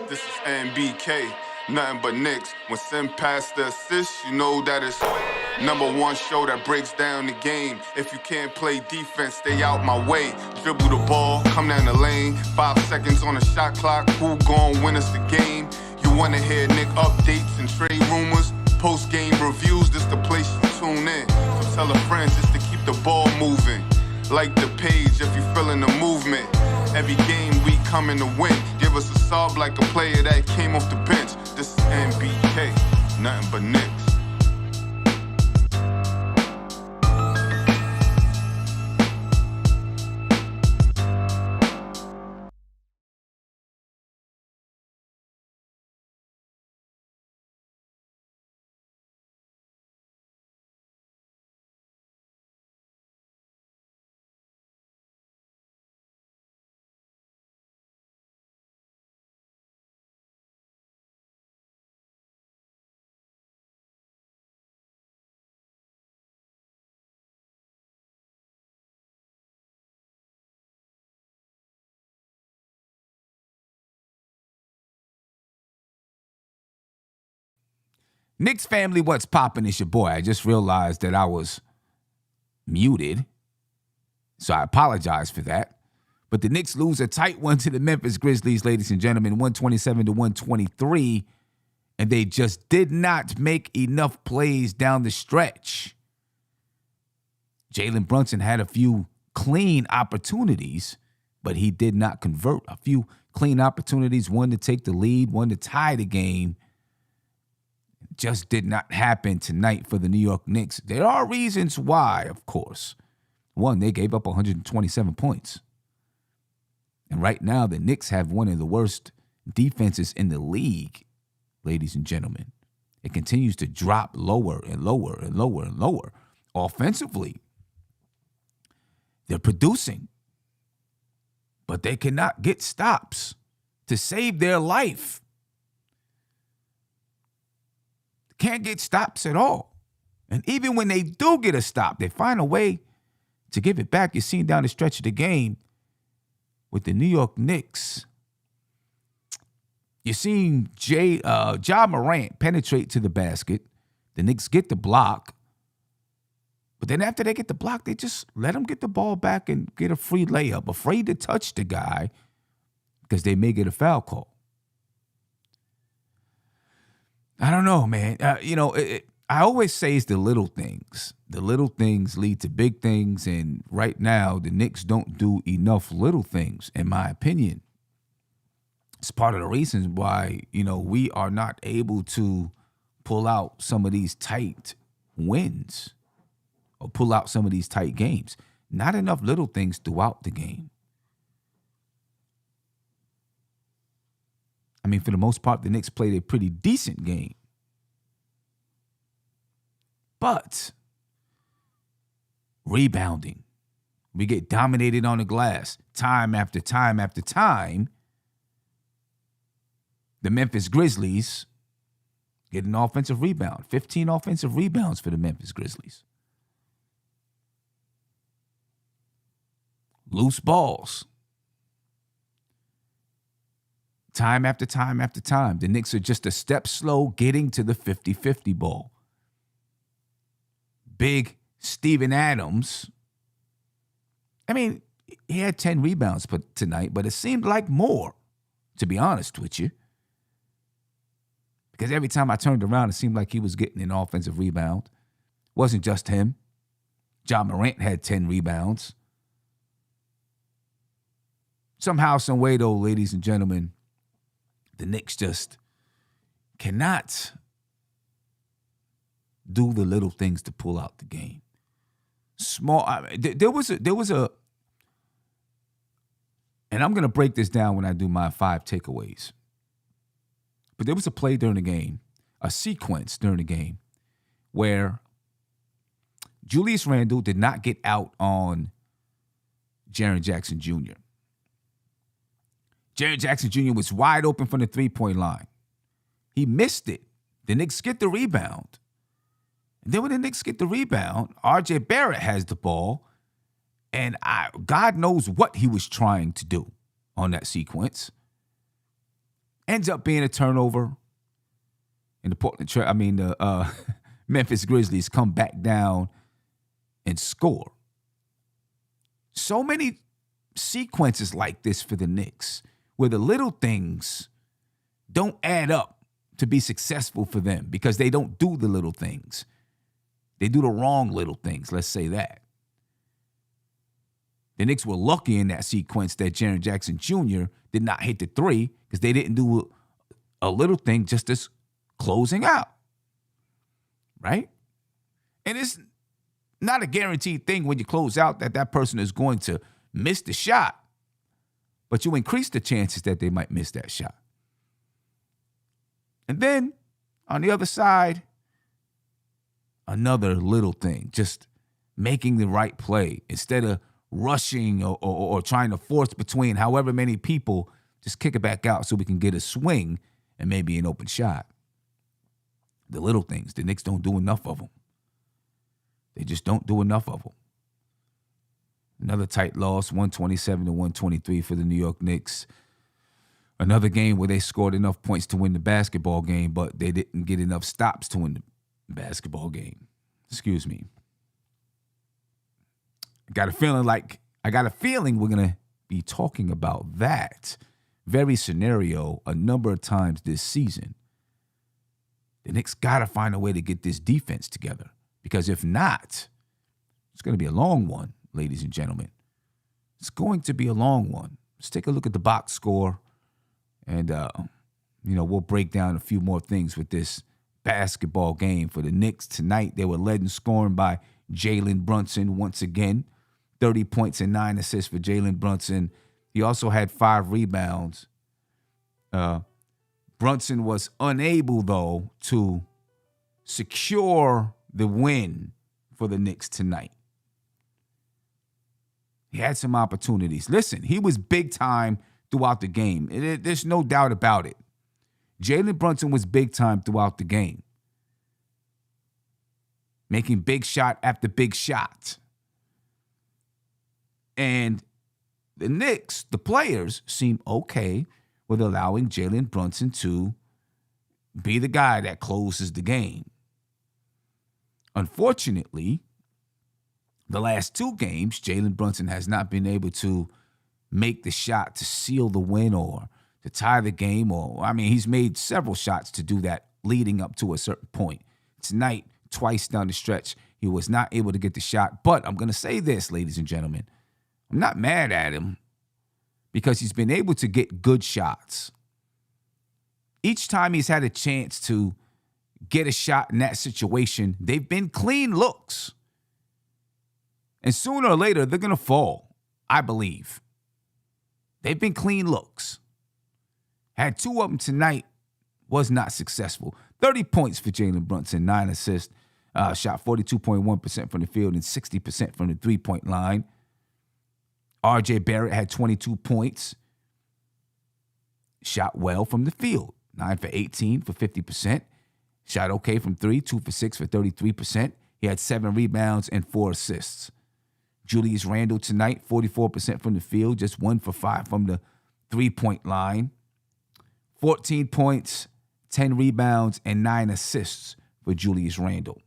This is NBK, nothing but Knicks. When Sim passed the assist, you know that it's #1 show that breaks down the game. If you can't play defense, stay out my way. Dribble the ball, come down the lane. 5 seconds on the shot clock, who gon' win us the game? You wanna hear Nick updates and trade rumors? Post-game reviews, this the place you tune in. So tell a friend just to keep the ball moving. Like the page if you feeling the movement. Every game we coming to win. Give us a sub like a player that came off the bench. This is NBK, nothing but Knicks. Knicks family, what's poppin'? It's your boy. I just realized that I was muted, so I apologize for that. But the Knicks lose a tight one to the Memphis Grizzlies, ladies and gentlemen, 127-123, and they just did not make enough plays down the stretch. Jalen Brunson had a few clean opportunities, but he did not convert. A few clean opportunities, one to take the lead, one to tie the game. Just did not happen tonight for the New York Knicks. There are reasons why, of course. One, they gave up 127 points. And right now, the Knicks have one of the worst defenses in the league, ladies and gentlemen. It continues to drop lower and lower and lower and lower. Offensively, they're producing, but they cannot get stops to save their life. Can't get stops at all. And even when they do get a stop, they find a way to give it back. You're seeing down the stretch of the game with the New York Knicks. You're seeing Ja Morant penetrate to the basket. The Knicks get the block. But then after they get the block, they just let him get the ball back and get a free layup, afraid to touch the guy because they may get a foul call. I don't know, man. I always say it's the little things. The little things lead to big things, and right now the Knicks don't do enough little things, in my opinion. It's part of the reasons why, we are not able to pull out some of these tight wins or pull out some of these tight games. Not enough little things throughout the game. I mean, for the most part, the Knicks played a pretty decent game. But rebounding, we get dominated on the glass time after time after time. The Memphis Grizzlies get an offensive rebound, 15 offensive rebounds for the Memphis Grizzlies. Loose balls. Time after time after time, the Knicks are just a step slow getting to the 50-50 ball. Big Steven Adams, I mean, he had 10 rebounds tonight, but it seemed like more, to be honest with you. Because every time I turned around, it seemed like he was getting an offensive rebound. Wasn't just him. Ja Morant had 10 rebounds. Somehow, some way, though, ladies and gentlemen, the Knicks just cannot do the little things to pull out the game. There was a, and I'm going to break this down when I do my 5 takeaways. But there was a play during the game, a sequence during the game, where Julius Randle did not get out on Jaren Jackson Jr. Jaren Jackson Jr. was wide open from the three-point line. He missed it. The Knicks get the rebound. And then when the Knicks get the rebound, R.J. Barrett has the ball, and God knows what he was trying to do on that sequence. Ends up being a turnover. And the Memphis Grizzlies come back down and score. So many sequences like this for the Knicks, where the little things don't add up to be successful for them because they don't do the little things. They do the wrong little things, let's say that. The Knicks were lucky in that sequence that Jaren Jackson Jr. did not hit the three because they didn't do a little thing just as closing out, right? And it's not a guaranteed thing when you close out that person is going to miss the shot, but you increase the chances that they might miss that shot. And then on the other side, another little thing, just making the right play instead of rushing or trying to force between however many people, just kick it back out so we can get a swing and maybe an open shot. The little things, the Knicks don't do enough of them. They just don't do enough of them. Another tight loss, 127-123 for the New York Knicks. Another game where they scored enough points to win the basketball game, but they didn't get enough stops to win the basketball game. Excuse me. I got a feeling we're going to be talking about that very scenario a number of times this season. The Knicks got to find a way to get this defense together, because if not, it's going to be a long one, ladies and gentlemen. It's going to be a long one. Let's take a look at the box score, and we'll break down a few more things with this basketball game. For the Knicks tonight, they were led in scoring by Jalen Brunson once again. 30 points and 9 assists for Jalen Brunson. He also had 5 rebounds. Brunson was unable, though, to secure the win for the Knicks tonight. He had some opportunities. Listen, he was big time throughout the game. There's no doubt about it. Jalen Brunson was big time throughout the game, making big shot after big shot. And the Knicks, the players, seem okay with allowing Jalen Brunson to be the guy that closes the game. Unfortunately, the last 2 games, Jalen Brunson has not been able to make the shot to seal the win or to tie the game. He's made several shots to do that leading up to a certain point. Tonight, twice down the stretch, he was not able to get the shot. But I'm going to say this, ladies and gentlemen. I'm not mad at him because he's been able to get good shots. Each time he's had a chance to get a shot in that situation, they've been clean looks. And sooner or later, they're going to fall, I believe. They've been clean looks. Had 2 of them tonight, was not successful. 30 points for Jalen Brunson, 9 assists. Shot 42.1% from the field and 60% from the three-point line. RJ Barrett had 22 points. Shot well from the field. 9 for 18 for 50%. Shot okay from 3, 2 for 6 for 33%. He had 7 rebounds and 4 assists. Julius Randle tonight, 44% from the field, just 1 for 5 from the three-point line. 14 points, 10 rebounds, and 9 assists for Julius Randle.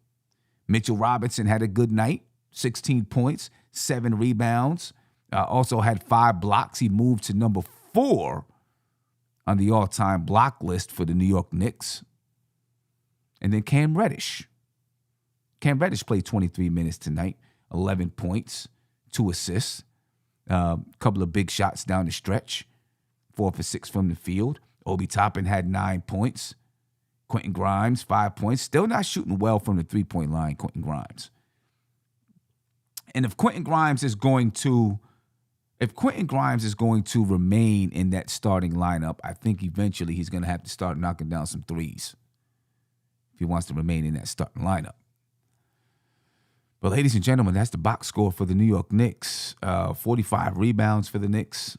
Mitchell Robinson had a good night, 16 points, 7 rebounds. Also had 5 blocks. He moved to number 4 on the all-time block list for the New York Knicks. And then Cam Reddish. Cam Reddish played 23 minutes tonight, 11 points, 2 assists, couple of big shots down the stretch, 4 for 6 from the field. Obi Toppin had 9 points. Quentin Grimes, 5 points. Still not shooting well from the three-point line, Quentin Grimes. And if Quentin Grimes is going to remain in that starting lineup, I think eventually he's going to have to start knocking down some threes if he wants to remain in that starting lineup. But ladies and gentlemen, that's the box score for the New York Knicks. 45 rebounds for the Knicks,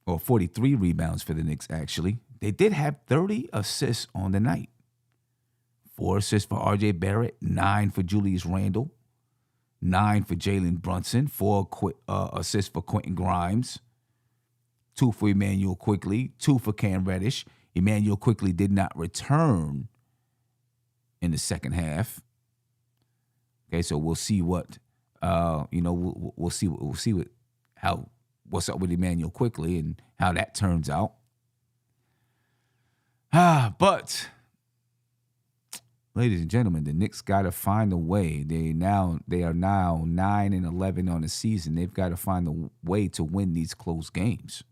or 43 rebounds for the Knicks, actually. They did have 30 assists on the night. 4 assists for RJ Barrett, 9 for Julius Randle, 9 for Jalen Brunson, 4 assists for Quentin Grimes, 2 for Emmanuel Quickley, 2 for Cam Reddish, Emmanuel quickly did not return in the second half. Okay, so we'll see what we'll see what's up with Emmanuel quickly and how that turns out. But ladies and gentlemen, the Knicks got to find a way. They are now 9-11 on the season. They've got to find a way to win these close games.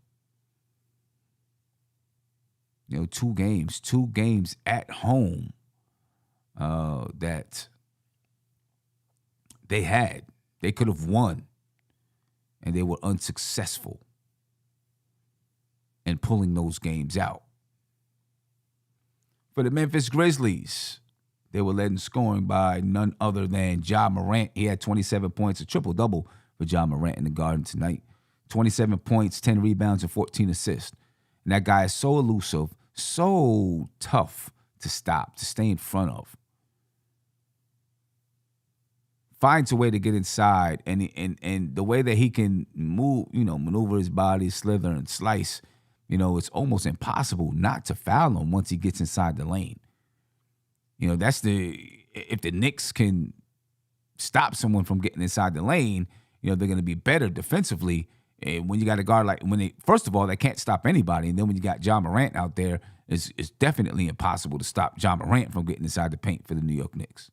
Two games at home that they could have won, and they were unsuccessful in pulling those games out. For the Memphis Grizzlies, they were led in scoring by none other than Ja Morant. He had 27 points, a triple-double for Ja Morant in the Garden tonight. 27 points, 10 rebounds, and 14 assists. And that guy is so elusive, so tough to stop, to stay in front of. Finds a way to get inside, and the way that he can move, maneuver his body, slither and slice, it's almost impossible not to foul him once he gets inside the lane. If the Knicks can stop someone from getting inside the lane, they're going to be better defensively. And when you got a guard first of all, they can't stop anybody. And then when you got Ja Morant out there, it's definitely impossible to stop Ja Morant from getting inside the paint for the New York Knicks.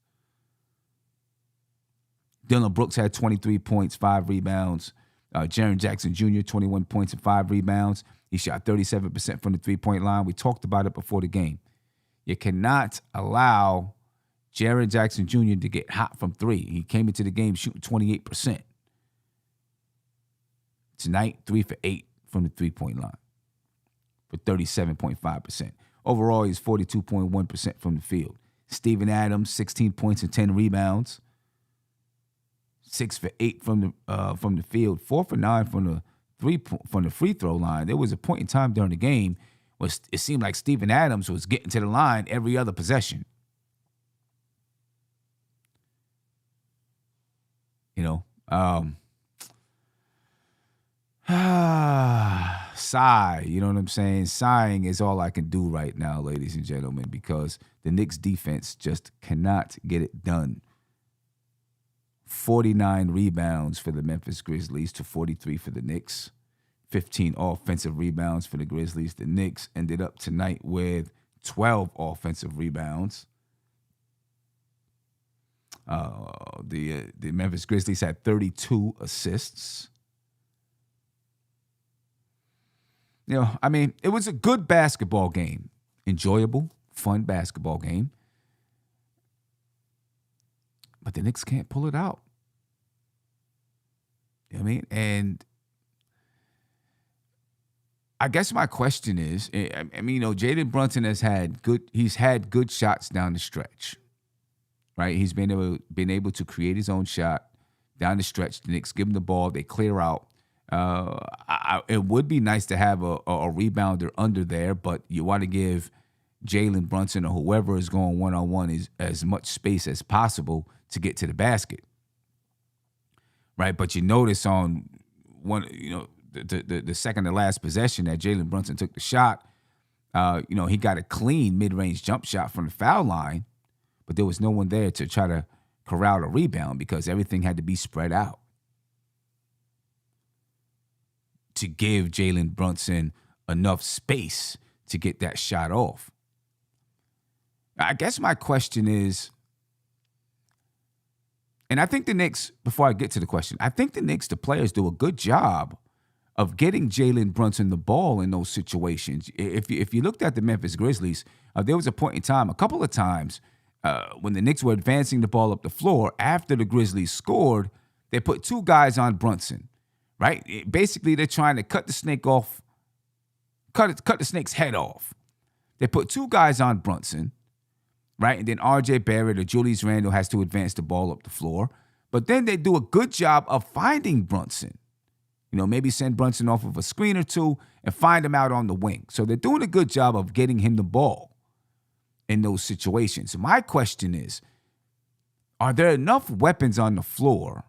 Dillon Brooks had 23 points, 5 rebounds. Jaren Jackson Jr., 21 points and 5 rebounds. He shot 37% from the three-point line. We talked about it before the game. You cannot allow Jaren Jackson Jr. to get hot from three. He came into the game shooting 28%. Tonight, 3 for 8 from the three-point line for 37.5%. Overall, he's 42.1% from the field. Steven Adams, 16 points and 10 rebounds. 6 for 8 from the field, 4 for 9 from the free throw line. There was a point in time during the game where it seemed like Steven Adams was getting to the line every other possession. Sigh, you know what I'm saying? Sighing is all I can do right now, ladies and gentlemen, because the Knicks defense just cannot get it done. 49 rebounds for the Memphis Grizzlies to 43 for the Knicks. 15 offensive rebounds for the Grizzlies. The Knicks ended up tonight with 12 offensive rebounds. The Memphis Grizzlies had 32 assists. It was a good basketball game. Enjoyable, fun basketball game. But the Knicks can't pull it out. And I guess my question is, Jalen Brunson he's had good shots down the stretch, right? He's been able to create his own shot down the stretch. The Knicks give him the ball, they clear out. It would be nice to have a rebounder under there, but you want to give Jalen Brunson or whoever is going one-on-one as much space as possible to get to the basket, right? But you notice on the second to last possession that Jalen Brunson took the shot, he got a clean mid-range jump shot from the foul line, but there was no one there to try to corral a rebound because everything had to be spread out to give Jalen Brunson enough space to get that shot off. I guess my question is, and I think the Knicks, before I get to the question, I think the Knicks, the players, do a good job of getting Jalen Brunson the ball in those situations. If you looked at the Memphis Grizzlies, there was a point in time, a couple of times, when the Knicks were advancing the ball up the floor, after the Grizzlies scored, they put 2 guys on Brunson, right? Basically, they're trying to cut the snake off, cut the snake's head off. They put 2 guys on Brunson, right? And then R.J. Barrett or Julius Randle has to advance the ball up the floor. But then they do a good job of finding Brunson. Maybe send Brunson off of a screen or 2 and find him out on the wing. So they're doing a good job of getting him the ball in those situations. My question is, are there enough weapons on the floor?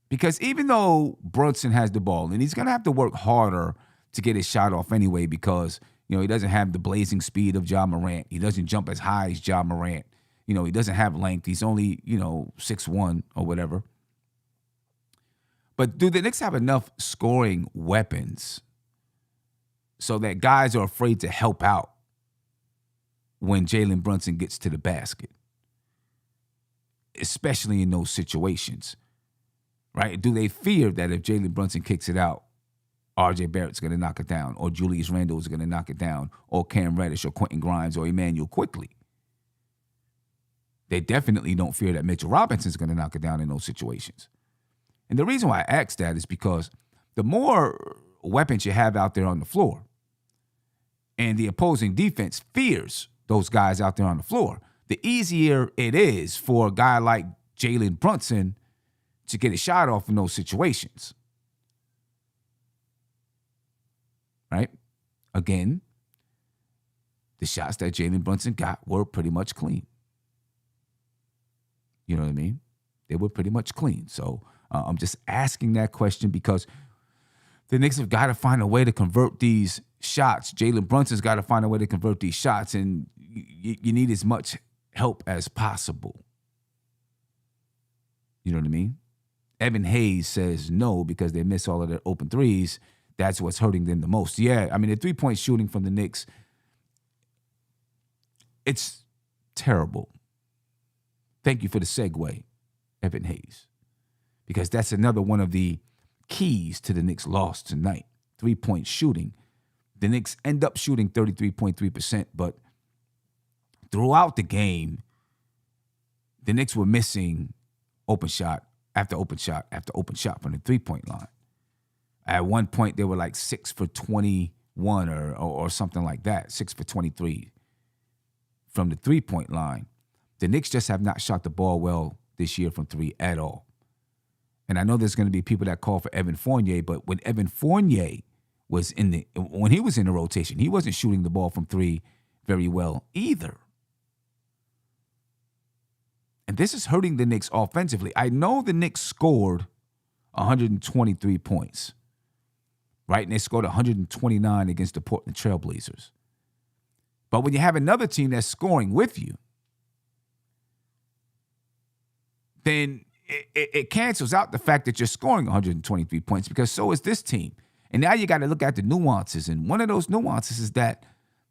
Because even though Brunson has the ball, and he's going to have to work harder to get his shot off anyway because, He doesn't have the blazing speed of Ja Morant. He doesn't jump as high as Ja Morant. He doesn't have length. He's only, 6'1" or whatever. But do the Knicks have enough scoring weapons so that guys are afraid to help out when Jalen Brunson gets to the basket? Especially in those situations, right? Do they fear that if Jalen Brunson kicks it out, R.J. Barrett's going to knock it down, or Julius Randle is going to knock it down, or Cam Reddish, or Quentin Grimes, or Emmanuel Quickly? They definitely don't fear that Mitchell Robinson's going to knock it down in those situations. And the reason why I ask that is because the more weapons you have out there on the floor, and the opposing defense fears those guys out there on the floor, the easier it is for a guy like Jalen Brunson to get a shot off in those situations. Right? Again, the shots that Jalen Brunson got were pretty much clean. You know what I mean? They were pretty much clean. So I'm just asking that question because the Knicks have got to find a way to convert these shots. Jalen Brunson's got to find a way to convert these shots, and you need as much help as possible. You know what I mean? Evan Hayes says no because they miss all of their open threes. That's what's hurting them the most. Yeah, I mean, the three-point shooting from the Knicks, it's terrible. Thank you for the segue, Evan Hayes, because that's another one of the keys to the Knicks' loss tonight. Three-point shooting. The Knicks end up shooting 33.3%, but throughout the game, the Knicks were missing open shot after open shot after open shot from the three-point line. At one point, they were like 6 for 21 or something like that, 6 for 23 from the three-point line. The Knicks just have not shot the ball well this year from three at all. And I know there's going to be people that call for Evan Fournier, but when Evan Fournier was when he was in the rotation, he wasn't shooting the ball from three very well either. And this is hurting the Knicks offensively. I know the Knicks scored 123 points, right? And they scored 129 against the Portland Trailblazers. But when you have another team that's scoring with you, then it cancels out the fact that you're scoring 123 points, because so is this team. And now you got to look at the nuances. And one of those nuances is that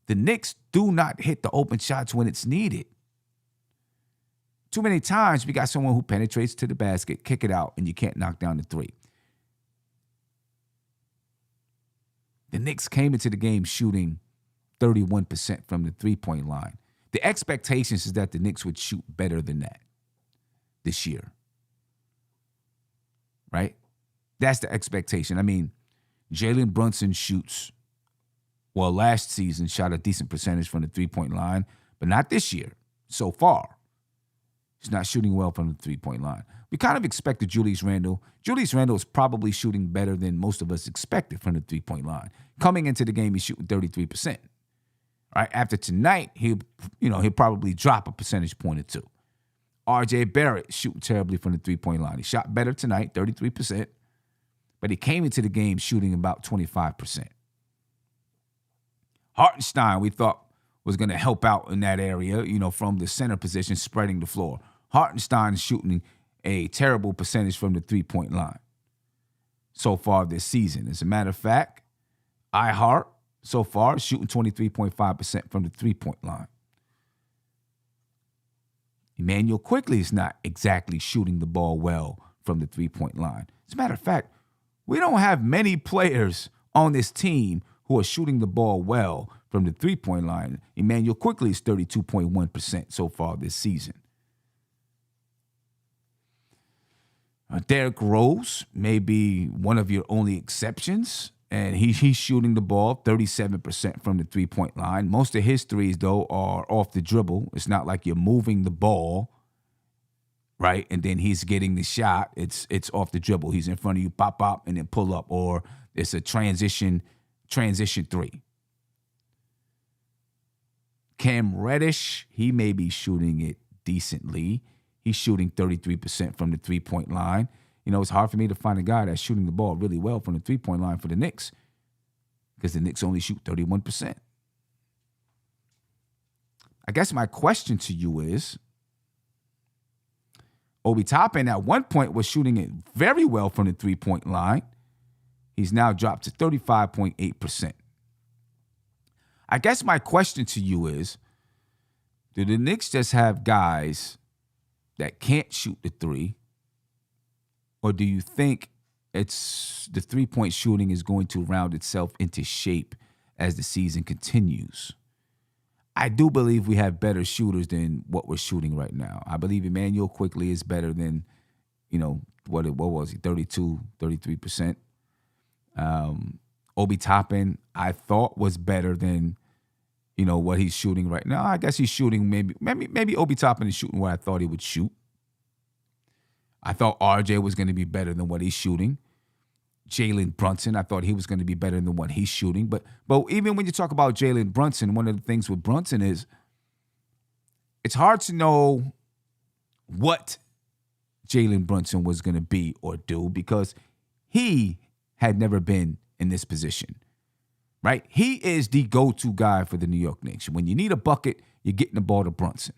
the Knicks do not hit the open shots when it's needed. Too many times we got someone who penetrates to the basket, kick it out, and you can't knock down the three. The Knicks came into the game shooting 31% from the three-point line. The expectations is that the Knicks would shoot better than that this year. Right? That's the expectation. I mean, Jalen Brunson last season shot a decent percentage from the three-point line, but not this year so far. He's not shooting well from the three-point line. We kind of expected Julius Randle. Julius Randle is probably shooting better than most of us expected from the three-point line. Coming into the game, he's shooting 33%. All right, after tonight, he'll probably drop a percentage point or two. R.J. Barrett shooting terribly from the three-point line. He shot better tonight, 33%, but he came into the game shooting about 25%. Hartenstein, we thought, was going to help out in that area, from the center position, spreading the floor. Hartenstein is shooting a terrible percentage from the three-point line so far this season. As a matter of fact, iHart so far is shooting 23.5% from the three-point line. Emmanuel Quickly is not exactly shooting the ball well from the three-point line. As a matter of fact, we don't have many players on this team who are shooting the ball well from the three-point line. Emmanuel Quickly is 32.1% so far this season. Derrick Rose may be one of your only exceptions, and he's shooting the ball 37% from the three-point line. Most of his threes, though, are off the dribble. It's not like you're moving the ball, right, and then he's getting the shot. It's off the dribble. He's in front of you, pop, and then pull up, or it's a transition three. Cam Reddish, he may be shooting it decently. He's shooting 33% from the three-point line. It's hard for me to find a guy that's shooting the ball really well from the three-point line for the Knicks, because the Knicks only shoot 31%. I guess my question to you is, Obi Toppin at one point was shooting it very well from the three-point line. He's now dropped to 35.8%. I guess my question to you is, do the Knicks just have guys that can't shoot the three? Or do you think it's the three-point shooting is going to round itself into shape as the season continues? I do believe we have better shooters than what we're shooting right now. I believe Emmanuel Quickley is better than, what was he, 32, 33%. Obi Toppin, I thought was better than, what he's shooting right now. I guess he's shooting maybe Obi Toppin is shooting where I thought he would shoot. I thought RJ was going to be better than what he's shooting. Jalen Brunson, I thought he was going to be better than what he's shooting. But even when you talk about Jalen Brunson, one of the things with Brunson is it's hard to know what Jalen Brunson was going to be or do because he had never been in this position, right? He is the go-to guy for the New York Knicks. When you need a bucket, you're getting the ball to Brunson.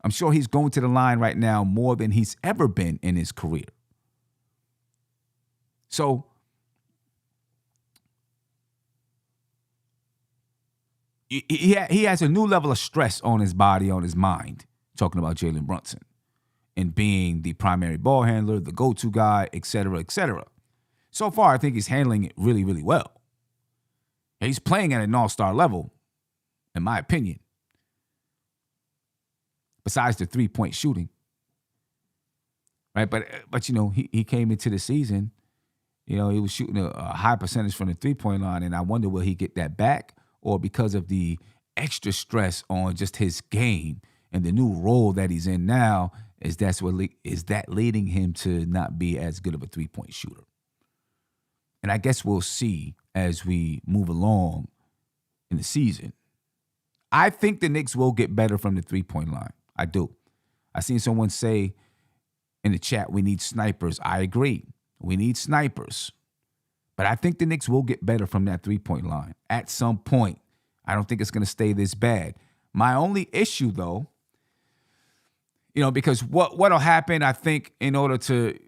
I'm sure he's going to the line right now more than he's ever been in his career. So he has a new level of stress on his body, on his mind, talking about Jalen Brunson and being the primary ball handler, the go-to guy, et cetera, et cetera. So far, I think he's handling it really, really well. He's playing at an all-star level, in my opinion, besides the three-point shooting. Right? But he came into the season, he was shooting a high percentage from the three-point line, and I wonder will he get that back or because of the extra stress on just his game and the new role that he's in now, is that leading him to not be as good of a three-point shooter? And I guess we'll see as we move along in the season. I think the Knicks will get better from the three-point line. I do. I seen someone say in the chat, we need snipers. I agree. We need snipers. But I think the Knicks will get better from that three-point line at some point. I don't think it's going to stay this bad. My only issue, though, because what'll happen, I think, in order to,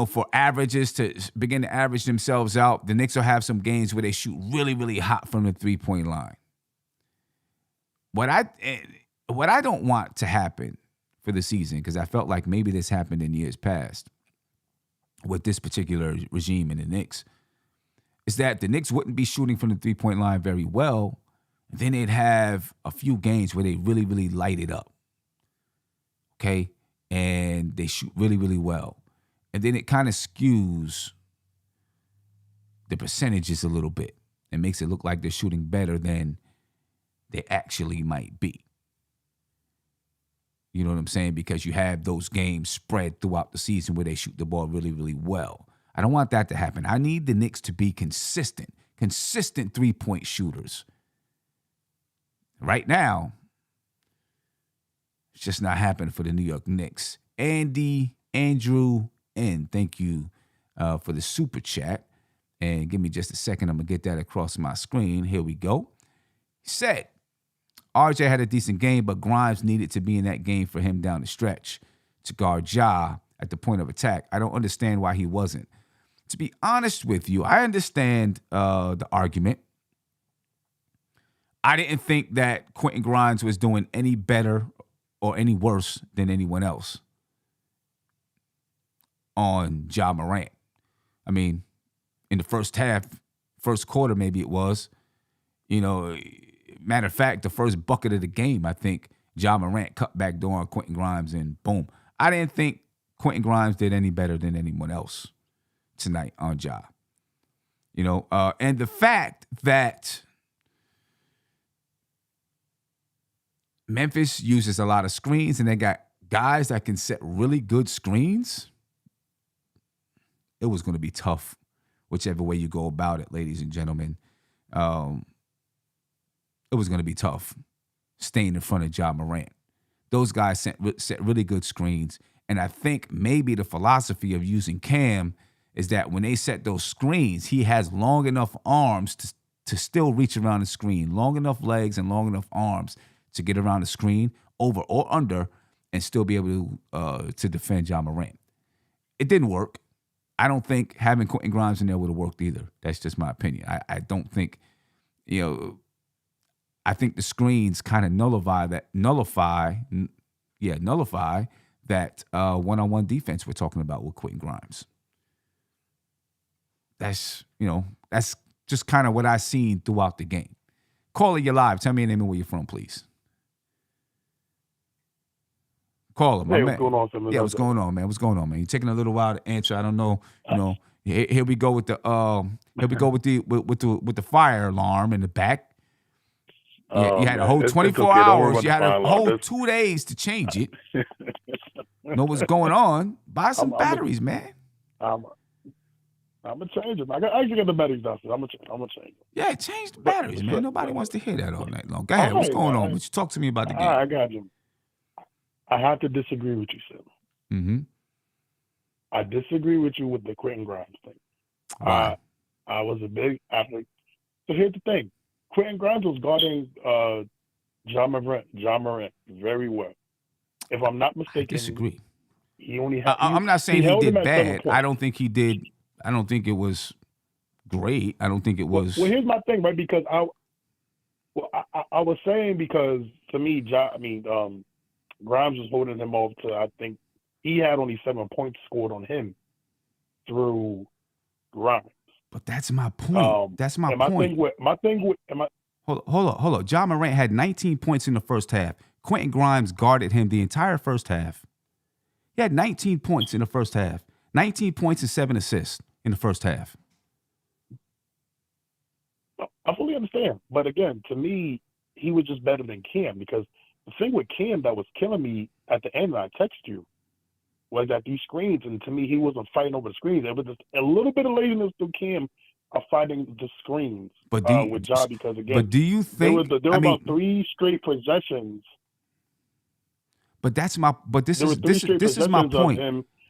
for averages to begin to average themselves out, the Knicks will have some games where they shoot really, really hot from the three-point line. What I don't want to happen for the season, because I felt like maybe this happened in years past with this particular regime in the Knicks, is that the Knicks wouldn't be shooting from the three-point line very well. Then they'd have a few games where they really, really light it up. Okay? And they shoot really, really well. And then it kind of skews the percentages a little bit. It makes it look like they're shooting better than they actually might be. You know what I'm saying? Because you have those games spread throughout the season where they shoot the ball really, really well. I don't want that to happen. I need the Knicks to be consistent three-point shooters. Right now, it's just not happening for the New York Knicks. Andrew N., thank you for the super chat. And give me just a second. I'm going to get that across my screen. Here we go. He said, RJ had a decent game, but Grimes needed to be in that game for him down the stretch to guard Ja at the point of attack. I don't understand why he wasn't. To be honest with you, I understand the argument. I didn't think that Quentin Grimes was doing any better or any worse than anyone else on Ja Morant. I mean, in the first half, first quarter maybe it was, matter of fact, the first bucket of the game, I think Ja Morant cut back door on Quentin Grimes and boom. I didn't think Quentin Grimes did any better than anyone else tonight on Ja. And the fact that Memphis uses a lot of screens and they got guys that can set really good screens, it was going to be tough whichever way you go about it, ladies and gentlemen. It was going to be tough staying in front of Ja Morant. Those guys set really good screens. And I think maybe the philosophy of using Cam is that when they set those screens, he has long enough arms to still reach around the screen, long enough legs and long enough arms to get around the screen, over or under, and still be able to defend Ja Morant. It didn't work. I don't think having Quentin Grimes in there would have worked either. That's just my opinion. I don't think, I think the screens kind of nullify that one-on-one defense we're talking about with Quentin Grimes. That's just kind of what I seen throughout the game. Caller, you're live. Tell me your name and where you're from, please. Caller, my man. What's going on, Phil? Yeah, what's going on, man? What's going on, man? You're taking a little while to answer. I don't know. Here we go with the with the fire alarm in the back. Yeah, you had a whole 24 hours. You had a whole 2 days to change it. Know what's going on? Buy some batteries, man. I'm gonna change them. I actually got the batteries downstairs. I'm gonna change them. Yeah, change the batteries, man. Nobody wants to hear that all night long. Go ahead. What's going on? But you talk to me about the game. I got you. I have to disagree with you, Sim. Mm-hmm. I disagree with you with the Quentin Grimes thing. Wow. I was a big athlete. So here's the thing. Quentin Grimes was guarding Ja Morant very well. If I'm not mistaken, I disagree. He only had. I'm not saying he did bad. I don't think he did. I don't think it was great. I don't think it was. Well, here's my thing, right? Because I was saying because to me, Grimes was holding him off to. I think he had only 7 points scored on him through Grimes. But that's my point. That's my point. Hold on. Ja Morant had 19 points in the first half. Quentin Grimes guarded him the entire first half. He had 19 points in the first half. 19 points and 7 assists in the first half. I fully understand. But again, to me, he was just better than Cam because the thing with Cam that was killing me at the end, I text you, was that these screens, and to me, he wasn't fighting over the screens. It was just a little bit of laziness through Cam of fighting the screens with Ja because, again, but do you think there were about 3 straight possessions. But this is my point.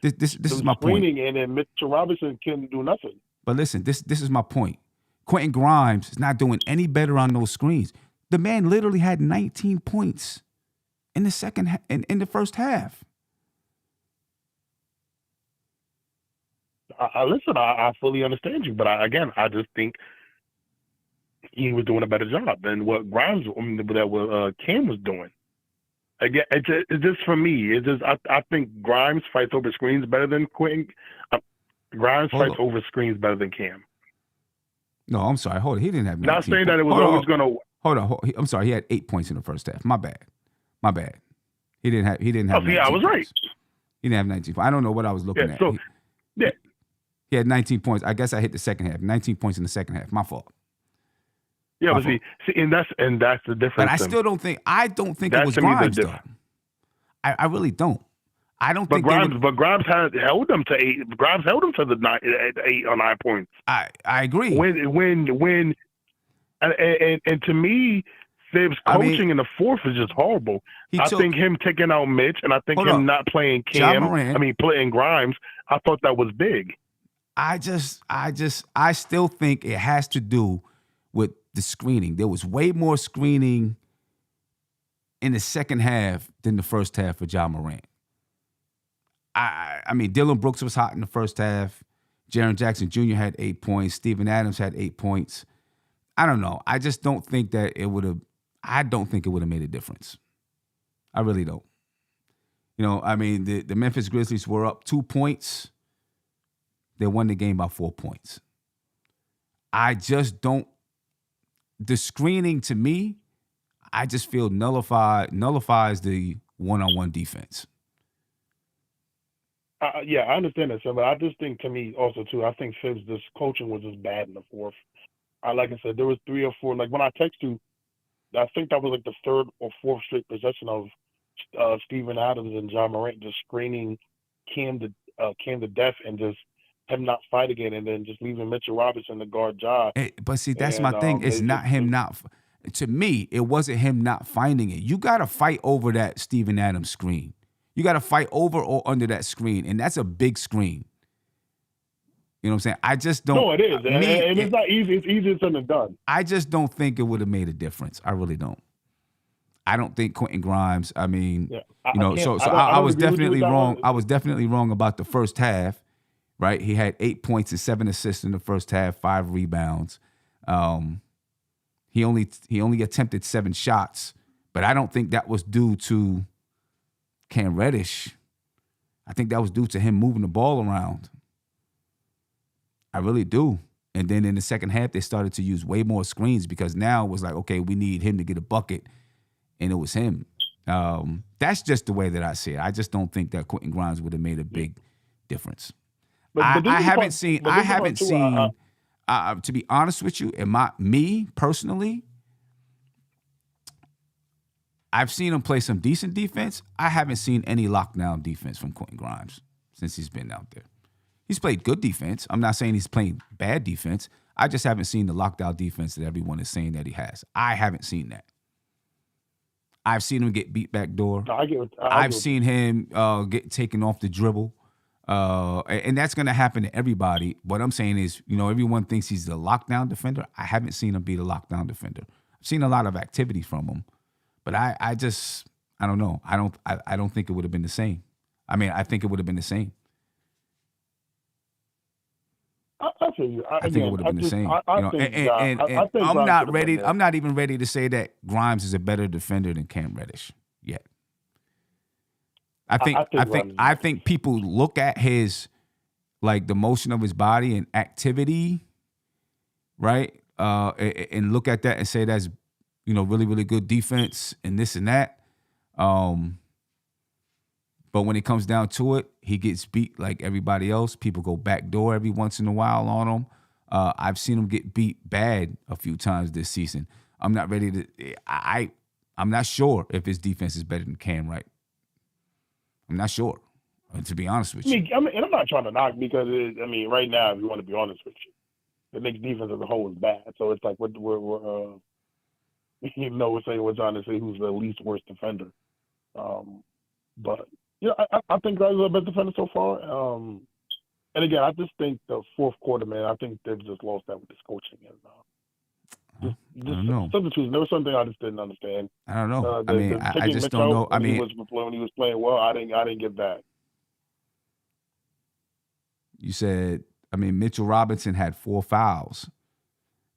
This is my point. And then Mitchell Robinson couldn't do nothing. But listen, this is my point. Quentin Grimes is not doing any better on those screens. The man literally had 19 points in the in the first half. I fully understand you, but I just think he was doing a better job than what Cam was doing. Again, it's just for me. It's just I think Grimes fights over screens better than Quentin. Grimes fights over screens better than Cam. No, I'm sorry. Hold on. He didn't have 19 Not saying that it was always going to. Hold on. I'm sorry. He had 8 points in the first half. My bad. He didn't have. Oh, yeah, I was right. He didn't have 19 points. I don't know what I was looking at. So, he had 19 points. I guess I hit the second half. 19 points in the second half. My fault. Yeah, but see, and that's the difference. But I still don't think. I don't think it was Grimes though. I really don't. I don't think. But Grimes held them to 8. Grimes held them to the 8 or 9 points. I agree. When and to me, Thibs' coaching in the fourth is just horrible. I think him taking out Mitch and I think him not playing Cam. Playing Grimes. I thought that was big. I still think it has to do with the screening. There was way more screening in the second half than the first half for Ja Morant. I mean, Dylan Brooks was hot in the first half. Jaren Jackson Jr. had 8 points. Steven Adams had 8 points. I don't know. I just don't think that it would have. I don't think it would have made a difference. I really don't. The Memphis Grizzlies were up 2 points. They won the game by 4 points. I just don't. The screening to me, I just feel nullifies the one-on-one defense. Yeah, I understand that, sir, but I just think to me also too, I think Thibs' this coaching was just bad in the fourth. Like I said, there was 3 or 4. Like when I text you, I think that was like the 3rd or 4th straight possession of Steven Adams and Ja Morant just screening Cam to death and just him not fight again, and then just leaving Mitchell Robinson to guard Ja. But see, that's my thing. It's not him not. To me, it wasn't him not finding it. You got to fight over that Steven Adams screen. You got to fight over or under that screen, and that's a big screen. You know what I'm saying? I just don't. No, it is, and it's not easy. It's easier said than done. I just don't think it would have made a difference. I really don't. I don't think Quentin Grimes. I mean, I was definitely wrong. I was definitely wrong about the first half. Right? He had 8 points and 7 assists in the first half, 5 rebounds. He only attempted 7 shots, but I don't think that was due to Cam Reddish. I think that was due to him moving the ball around. I really do. And then in the second half, they started to use way more screens because now it was like, okay, we need him to get a bucket, and it was him. That's just the way that I see it. I just don't think that Quentin Grimes would have made a big difference. I haven't seen. To be honest with you, me personally, I've seen him play some decent defense. I haven't seen any lockdown defense from Quentin Grimes since he's been out there. He's played good defense. I'm not saying he's playing bad defense. I just haven't seen the lockdown defense that everyone is saying that he has. I haven't seen that. I've seen him get beat back door. I've seen him get taken off the dribble. And that's going to happen to everybody. What I'm saying is, everyone thinks he's the lockdown defender. I haven't seen him be the lockdown defender. I've seen a lot of activity from him, but I don't know. I don't think it would have been the same. I mean, I think it would have been the same. I feel you. I think it would have been the same. I'm not ready. I'm not even ready to say that Grimes is a better defender than Cam Reddish yet. I think people look at his, like, the motion of his body and activity, right? And look at that and say that's, really, really good defense and this and that. But when it comes down to it, he gets beat like everybody else. People go backdoor every once in a while on him. I've seen him get beat bad a few times this season. I'm not ready to. I'm not sure if his defense is better than Cam, right? I'm not sure, to be honest with you. And I'm not trying to knock because, right now, if you want to be honest with you, the Knicks defense as a whole is bad. So it's like we're we're trying to say who's the least worst defender. But I think Grimes is the best defender so far. And again, I just think the fourth quarter, man, I think they've just lost that with this coaching. And I don't know. Substitution. There was something I just didn't understand. I don't know. I just don't know. When he was playing well, I didn't get that. You said, Mitchell Robinson had 4 fouls.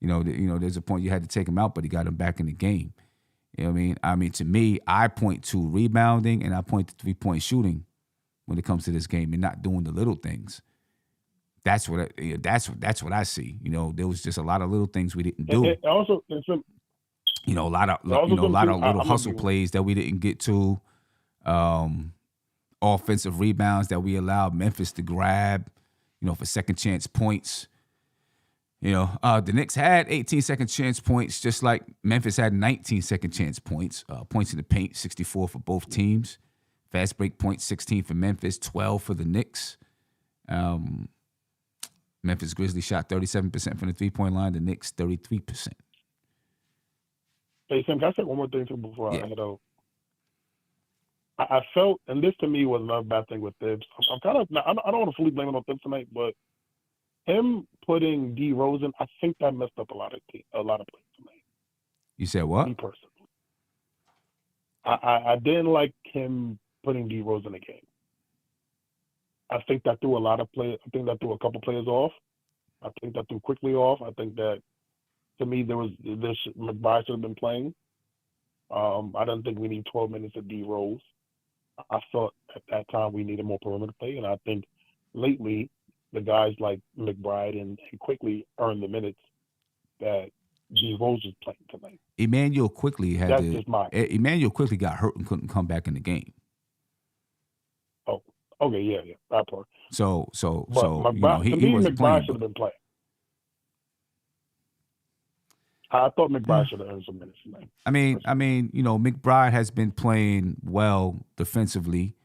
There's a point you had to take him out, but he got him back in the game. You know what I mean? To me, I point to rebounding and I point to 3-point shooting when it comes to this game and not doing the little things. That's what I see. There was just a lot of little things we didn't do. A lot of little hustle plays that we didn't get to. Offensive rebounds that we allowed Memphis to grab, for second chance points. The Knicks had 18 second chance points, just like Memphis had 19 second chance points. Points in the paint, 64 for both teams. Fast break points, 16 for Memphis, 12 for the Knicks. Memphis Grizzlies shot 37% from the 3-point line. The Knicks, 33%. Hey, Sam, can I say one more thing too before I head out? I felt, and this to me was another bad thing with Thibs. I don't want to fully blame it on Thibs tonight, but him putting D Rosen, I think that messed up a lot of plays tonight. You said what? Me personally, I didn't like him putting D Rosen in the game. I think that threw a lot of players. I think that threw a couple players off. I think that threw quickly off. I think that, to me, McBride should have been playing. I don't think we need 12 minutes of D Rose. I thought at that time we needed more perimeter play, and I think lately the guys like McBride and Quickly earned the minutes that D Rose was playing tonight. Emmanuel Quickly Emmanuel Quickly got hurt and couldn't come back in the game. Oh, okay, yeah, that part. So McBride, he wasn't playing. Should have been playing. I thought McBride should have earned some minutes tonight. McBride has been playing well defensively.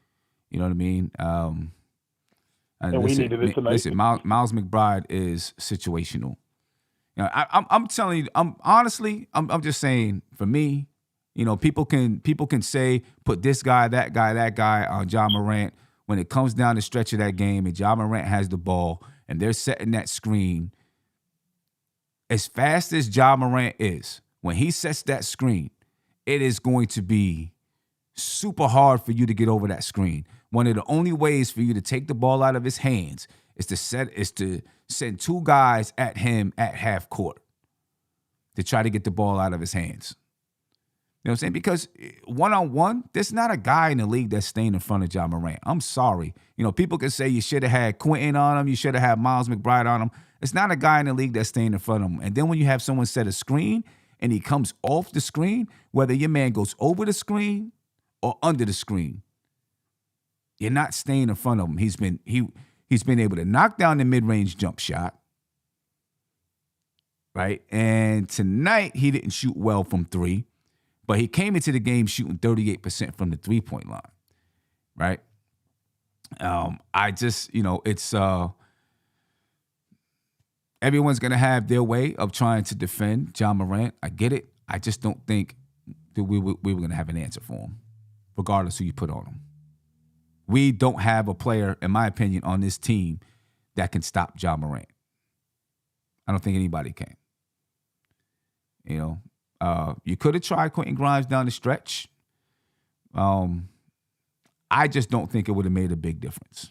You know what I mean? And we needed it tonight. Listen, Miles McBride is situational. I'm telling you, I'm just saying, for me, people can say put this guy, that guy on John Morant, when it comes down the stretch of that game and Ja Morant has the ball and they're setting that screen, as fast as Ja Morant is, when he sets that screen, it is going to be super hard for you to get over that screen. One of the only ways for you to take the ball out of his hands is to send two guys at him at half court to try to get the ball out of his hands. You know what I'm saying? Because one-on-one, there's not a guy in the league that's staying in front of Ja Morant. I'm sorry. You know, people can say you should have had Quentin on him, you should have had Miles McBride on him. It's not a guy in the league that's staying in front of him. And then when you have someone set a screen and he comes off the screen, whether your man goes over the screen or under the screen, you're not staying in front of him. He's been able to knock down the mid-range jump shot, right? And tonight he didn't shoot well from three. But he came into the game shooting 38% from the three-point line, right? I just, it's everyone's going to have their way of trying to defend Ja Morant. I get it. I just don't think that we were going to have an answer for him, regardless who you put on him. We don't have a player, in my opinion, on this team that can stop Ja Morant. I don't think anybody can. You could have tried Quentin Grimes down the stretch. I just don't think it would have made a big difference.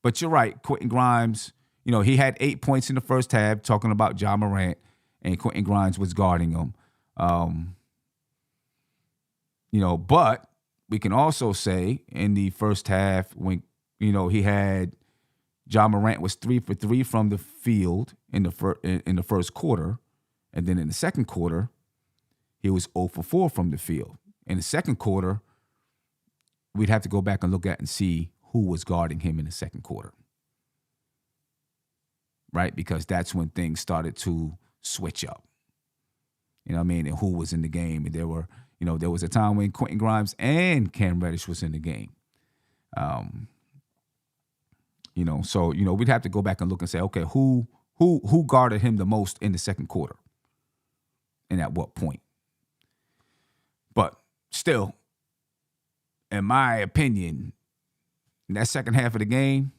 But you're right, Quentin Grimes, he had 8 points in the first half, talking about Ja Morant, and Quentin Grimes was guarding him. But we can also say in the first half when, he had Ja Morant was 3 for 3 from the field in the first quarter, and then in the second quarter, he was 0 for 4 from the field. In the second quarter, we'd have to go back and look at and see who was guarding him in the second quarter. Right? Because that's when things started to switch up. You know what I mean? And who was in the game. And there was a time when Quentin Grimes and Cam Reddish was in the game. So we'd have to go back and look and say, okay, who guarded him the most in the second quarter? And at what point? But still, in my opinion, in that second half of the game,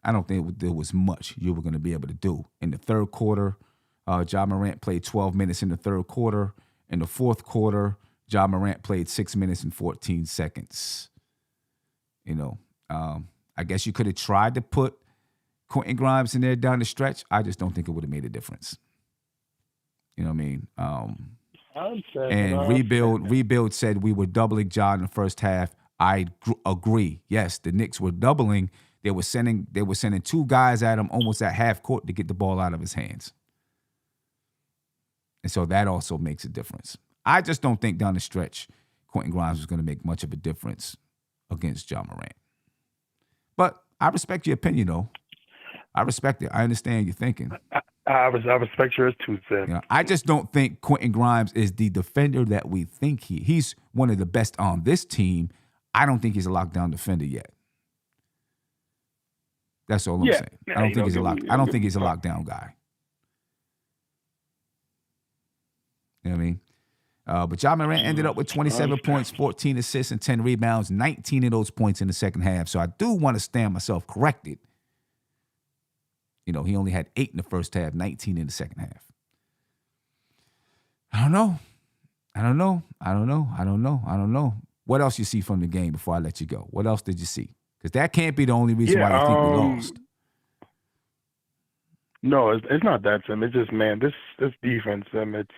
I don't think there was much you were going to be able to do. In the third quarter, Ja Morant played 12 minutes in the third quarter. In the fourth quarter, Ja Morant played 6 minutes and 14 seconds. I guess you could have tried to put Quentin Grimes in there down the stretch. I just don't think it would have made a difference. You know what I mean? And Rebuild said we were doubling Ja in the first half. I agree. Yes, the Knicks were doubling. They were sending two guys at him almost at half court to get the ball out of his hands. And so that also makes a difference. I just don't think down the stretch Quentin Grimes was going to make much of a difference against Ja Morant. But I respect your opinion, though. I respect it. I understand your thinking. I respect yours too, Sam. I just don't think Quentin Grimes is the defender that we think he's one of the best on this team. I don't think he's a lockdown defender yet. That's all I'm saying. I don't think he's a lockdown guy. You know what I mean? But Ja Morant ended up with 27 points, 14 assists, and 10 rebounds, 19 of those points in the second half. So I do want to stand myself corrected. He only had 8 in the first half, 19 in the second half. I don't know. What else you see from the game before I let you go? What else did you see? Because that can't be the only reason why you think we lost. No, it's not that, Tim. It's just, man, this defense, Tim, it's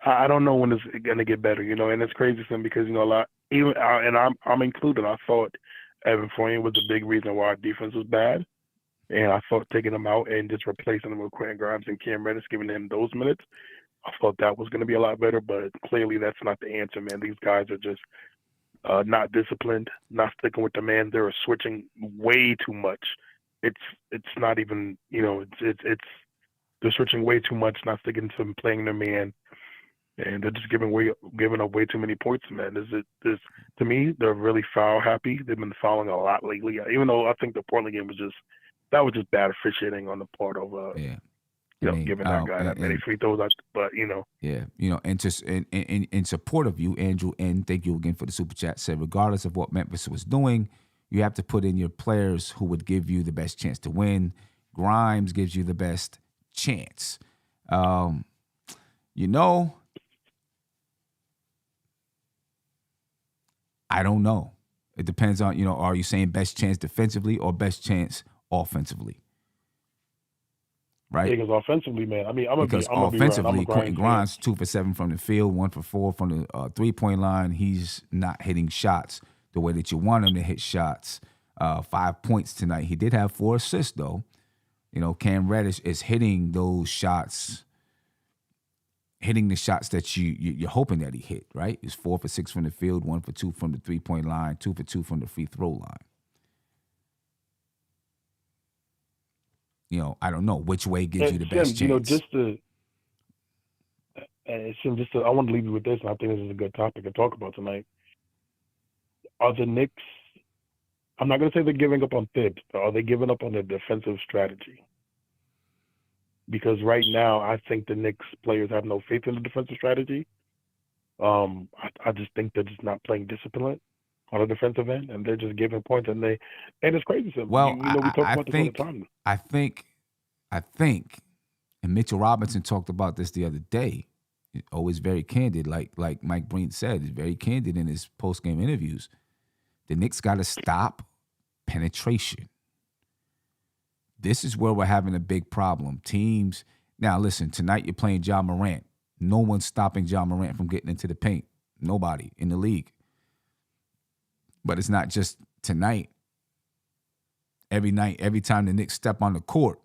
I don't know when it's gonna get better, and it's crazy, Tim, because a lot, even and I'm included. I thought Evan Fournier was a big reason why our defense was bad, and I thought taking him out and just replacing him with Quentin Grimes and Cam Reddish, giving him those minutes, I thought that was going to be a lot better. But clearly, that's not the answer, man. These guys are just not disciplined, not sticking with the man. They're switching way too much. It's not even it's they're switching way too much, not sticking to playing their man. And they're just giving up way too many points, man. This to me, they're really foul happy. They've been fouling a lot lately. Even though I think the Portland game was just bad officiating on the part of Giving that guy that many free throws, but Yeah, and just in support of you, Andrew, and thank you again for the super chat. Said regardless of what Memphis was doing, you have to put in your players who would give you the best chance to win. Grimes gives you the best chance. I don't know. It depends on, are you saying best chance defensively or best chance offensively? Right? Because offensively, man, I'm offensively, Quentin Grimes 2 for 7 from the field, 1 for 4 from the 3-point line. He's not hitting shots the way that you want him to hit shots. 5 points tonight. He did have 4 assists though. Cam Reddish is hitting those shots, hitting the shots that you're hoping that he hit. Right? He's 4 for 6 from the field, 1 for 2 from the 3-point line, 2 for 2 from the free throw line. I don't know which way gives you the best chance. I want to leave you with this, and I think this is a good topic to talk about tonight. Are the Knicks, I'm not going to say they're giving up on Thibs, but are they giving up on their defensive strategy? Because right now, I think the Knicks players have no faith in the defensive strategy. I just think they're just not playing discipline on the defensive end, and they're just giving points, and it's crazy. Well, we talk about this all the time. I think, and Mitchell Robinson talked about this the other day. Always very candid, like Mike Breen said, he's very candid in his post-game interviews. The Knicks got to stop penetration. This is where we're having a big problem. Teams, now listen, tonight you're playing Ja Morant. No one's stopping Ja Morant from getting into the paint. Nobody in the league. But it's not just tonight. Every night, every time the Knicks step on the court,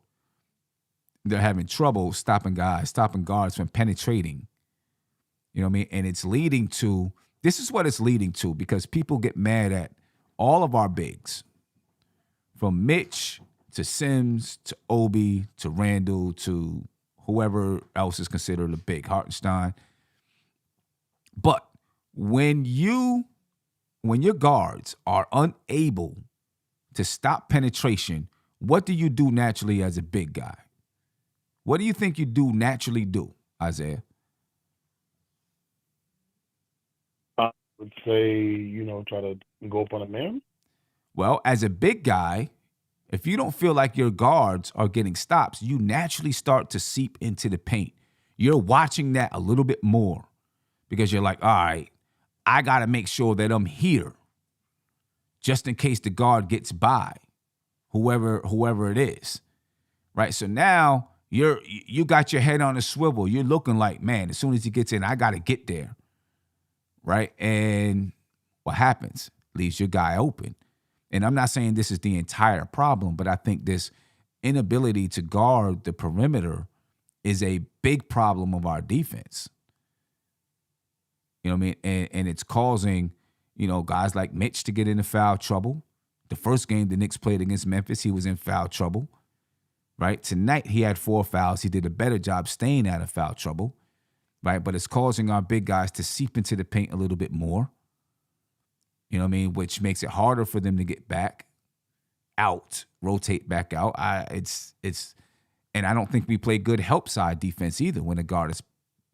they're having trouble stopping guards from penetrating. You know what I mean? And it's leading to, this is what it's leading to, because people get mad at all of our bigs. From Mitch to Sims to Obi to Randall to whoever else is considered a big, Hartenstein. But when your guards are unable to stop penetration, what do you do naturally as a big guy? What do you think you do naturally do, Isaiah? I would say, try to go up on a man. Well, as a big guy, if you don't feel like your guards are getting stops, you naturally start to seep into the paint. You're watching that a little bit more because you're like, all right, I got to make sure that I'm here just in case the guard gets by, whoever it is, right? So now you got your head on a swivel. You're looking like, man, as soon as he gets in, I got to get there, right? And what happens? Leaves your guy open. And I'm not saying this is the entire problem, but I think this inability to guard the perimeter is a big problem of our defense. You know what I mean? And it's causing, guys like Mitch to get into foul trouble. The first game the Knicks played against Memphis, he was in foul trouble, right? Tonight, he had 4 fouls. He did a better job staying out of foul trouble, right? But it's causing our big guys to seep into the paint a little bit more. You know what I mean? Which makes it harder for them to get back out, rotate back out. And I don't think we play good help side defense either when a guard is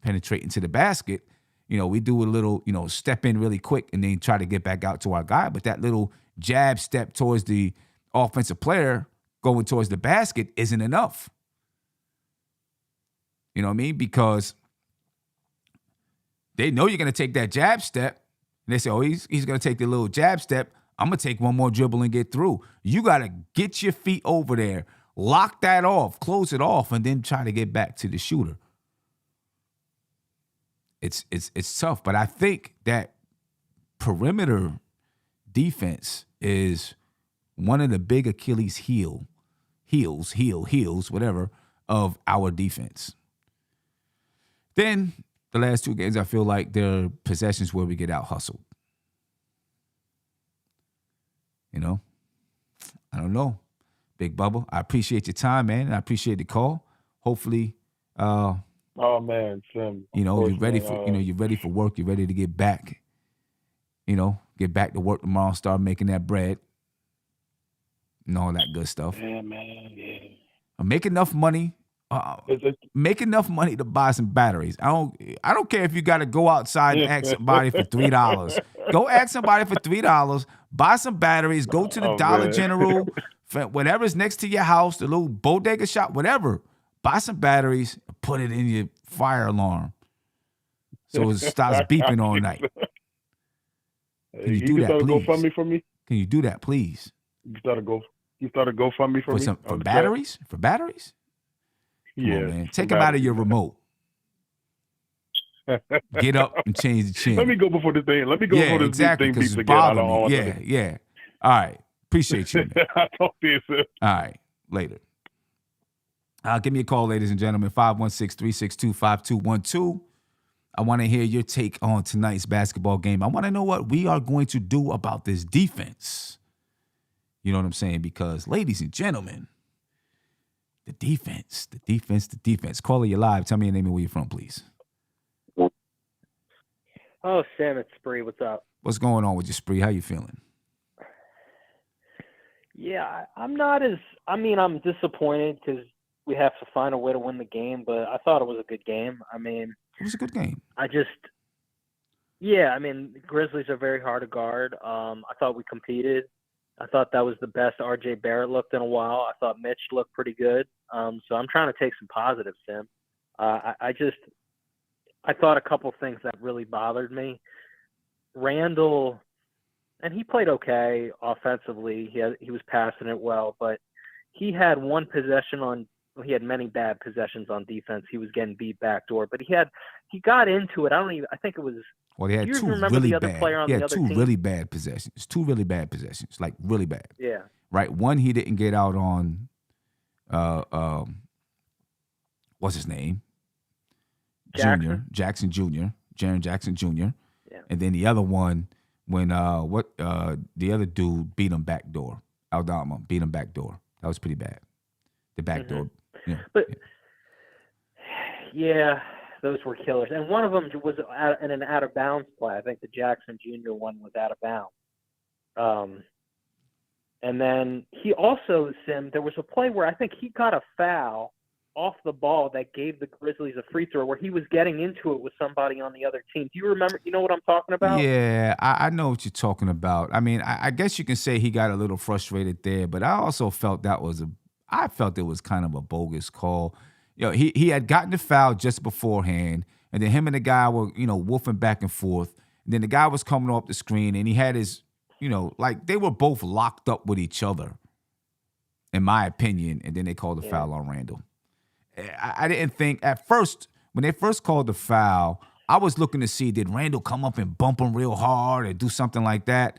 penetrating to the basket. We do a little, step in really quick and then try to get back out to our guy. But that little jab step towards the offensive player going towards the basket isn't enough. You know what I mean? Because they know you're going to take that jab step. And they say, oh, he's going to take the little jab step. I'm going to take one more dribble and get through. You got to get your feet over there, lock that off, close it off, and then try to get back to the shooter. It's tough. But I think that perimeter defense is one of the big Achilles heels, whatever, of our defense. Then the last 2 games, I feel like they're possessions where we get out hustled. I don't know. Big Bubba, I appreciate your time, man. And I appreciate the call. Hopefully, oh man, Sim. You're ready for you're ready for work. You're ready to get back. Get back to work tomorrow. Start making that bread and all that good stuff. Yeah, man. Yeah. Make enough money make enough money to buy some batteries. I don't care if you got to go outside and ask somebody for $3. Go ask somebody for $3. Buy some batteries. Go to the Dollar General, whatever's next to your house, the little bodega shop, whatever. Buy some batteries and put it in your fire alarm so it starts beeping all night. Can you do that, please? GoFundMe for me? Can you do that, please? You start a GoFundMe for me? For batteries? For batteries? Come on, man. Take them out of your remote. Get up and change the channel. Let me go before this thing. Exactly, thing beeps again. again. Yeah. All right. Appreciate you. I'll talk to you soon. All right. Later. Give me a call, ladies and gentlemen, 516-362-5212. I want to hear your take on tonight's basketball game. I want to know what we are going to do about this defense. You know what I'm saying? Because, ladies and gentlemen, the defense. Caller, you live. Tell me your name and where you're from, please. Oh, Sam, it's Spree. What's up? What's going on with you, Spree? How you feeling? Yeah, I'm disappointed because we have to find a way to win the game, but I thought it was a good game. It was a good game. The Grizzlies are very hard to guard. I thought we competed. I thought that was the best RJ Barrett looked in a while. I thought Mitch looked pretty good. So I'm trying to take some positives, Sam. I thought a couple things that really bothered me. Randall, and he played okay offensively. He was passing it well, but he had he had many bad possessions on defense. He was getting beat backdoor, but he got into it. I think it was. Well, he had two really bad. He had two really bad possessions. Like really bad. Yeah. Right. One he didn't get out on. What's his name? Jaren Jackson Jr. Yeah. And then the other one when the other dude beat him backdoor. Aldama beat him backdoor. That was pretty bad. The backdoor. Yeah. But yeah, those were killers. And one of them was in an out of bounds play. I think the Jackson Jr. one was out of bounds. And then he also, Sim, there was a play where I think he got a foul off the ball that gave the Grizzlies a free throw where he was getting into it with somebody on the other team. Do you remember? You know what I'm talking about? Yeah, I know what you're talking about. I mean, I guess you can say he got a little frustrated there, but I also felt it was kind of a bogus call. You know, he had gotten the foul just beforehand, and then him and the guy were, woofing back and forth. And then the guy was coming off the screen, and he had his, like they were both locked up with each other, in my opinion. And then they called the foul on Randall. I didn't think at first, when they first called the foul, I was looking to see, did Randall come up and bump him real hard or do something like that?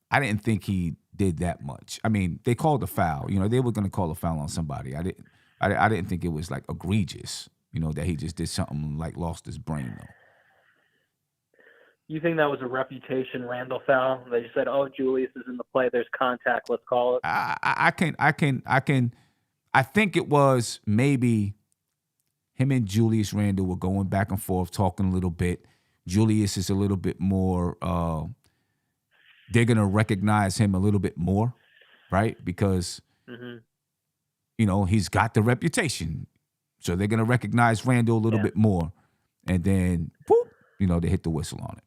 I didn't think he did that much. I mean, they called the foul. They were going to call a foul on somebody. I didn't think it was like egregious, that he just did something like lost his brain though. You think that was a reputation Randall foul? They just said, "Oh, Julius is in the play. There's contact. Let's call it." I think it was maybe him and Julius Randle were going back and forth, talking a little bit. Julius is a little bit more. They're gonna recognize him a little bit more, right? Because he's got the reputation, so they're gonna recognize Randle a little bit more, and then whoop, they hit the whistle on it.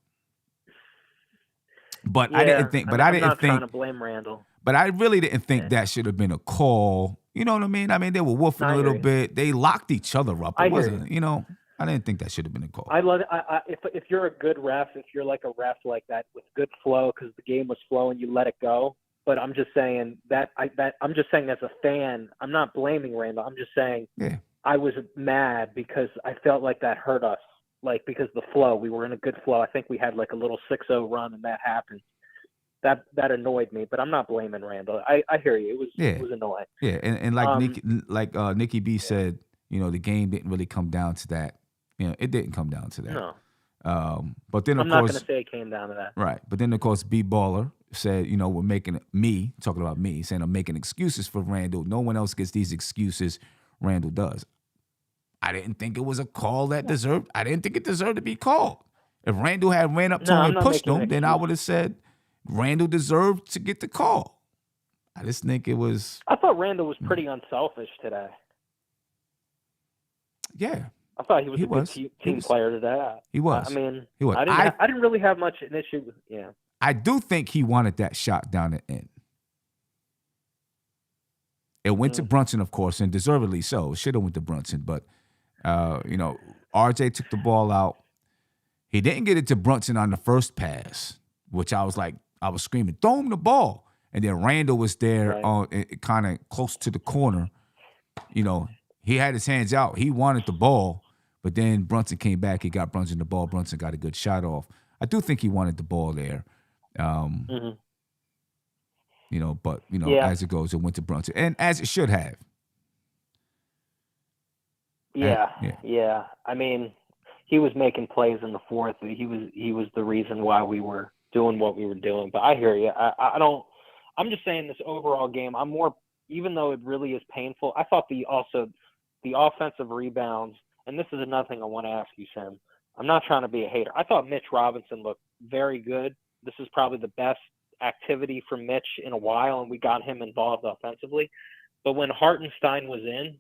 But I didn't think. But I'm not trying to blame Randall. But I really didn't think that should have been a call. You know what I mean? I mean, they were woofing a little bit. They locked each other up. It wasn't. I didn't think that should have been a call. If you're a good ref, if you're like a ref like that with good flow because the game was flowing, you let it go. But I'm just saying I'm just saying as a fan, I'm not blaming Randall. I'm just saying I was mad because I felt like that hurt us. Like because the flow, we were in a good flow. I think we had like a little 6-0 run, and that happened. That annoyed me, but I'm not blaming Randall. I hear you. It was annoying. Yeah, and like Nikki B said, the game didn't really come down to that. It didn't come down to that. No. But then I'm not going to say it came down to that. Right. But then of course B Baller said, we're making talking about me, saying I'm making excuses for Randall. No one else gets these excuses. Randall does. I didn't think it was a call that deserved. I didn't think it deserved to be called. If Randall had ran up to him and pushed him, then I would have said Randall deserved to get the call. I just think it was. I thought Randall was pretty unselfish today. Yeah, I thought he was he a good was. team player to that. He was. I mean, He was. I didn't really have much an issue with. Yeah. I do think he wanted that shot down the end. It went to Brunson, of course, and deservedly so. Should have went to Brunson, but RJ took the ball out. He didn't get it to Brunson on the first pass, which I was screaming, throw him the ball. And then Randall was there on kind of close to the corner. He had his hands out. He wanted the ball, but then Brunson came back. He got Brunson the ball. Brunson got a good shot off. I do think he wanted the ball there. But as it goes, it went to Brunson, and as it should have. Yeah. I mean, he was making plays in the fourth. He was the reason why we were doing what we were doing. But I hear you. I'm just saying this overall game. I'm more, even though it really is painful. I thought the offensive rebounds, and this is another thing I want to ask you, Sam. I'm not trying to be a hater. I thought Mitch Robinson looked very good. This is probably the best activity from Mitch in a while, and we got him involved offensively. But when Hartenstein was in,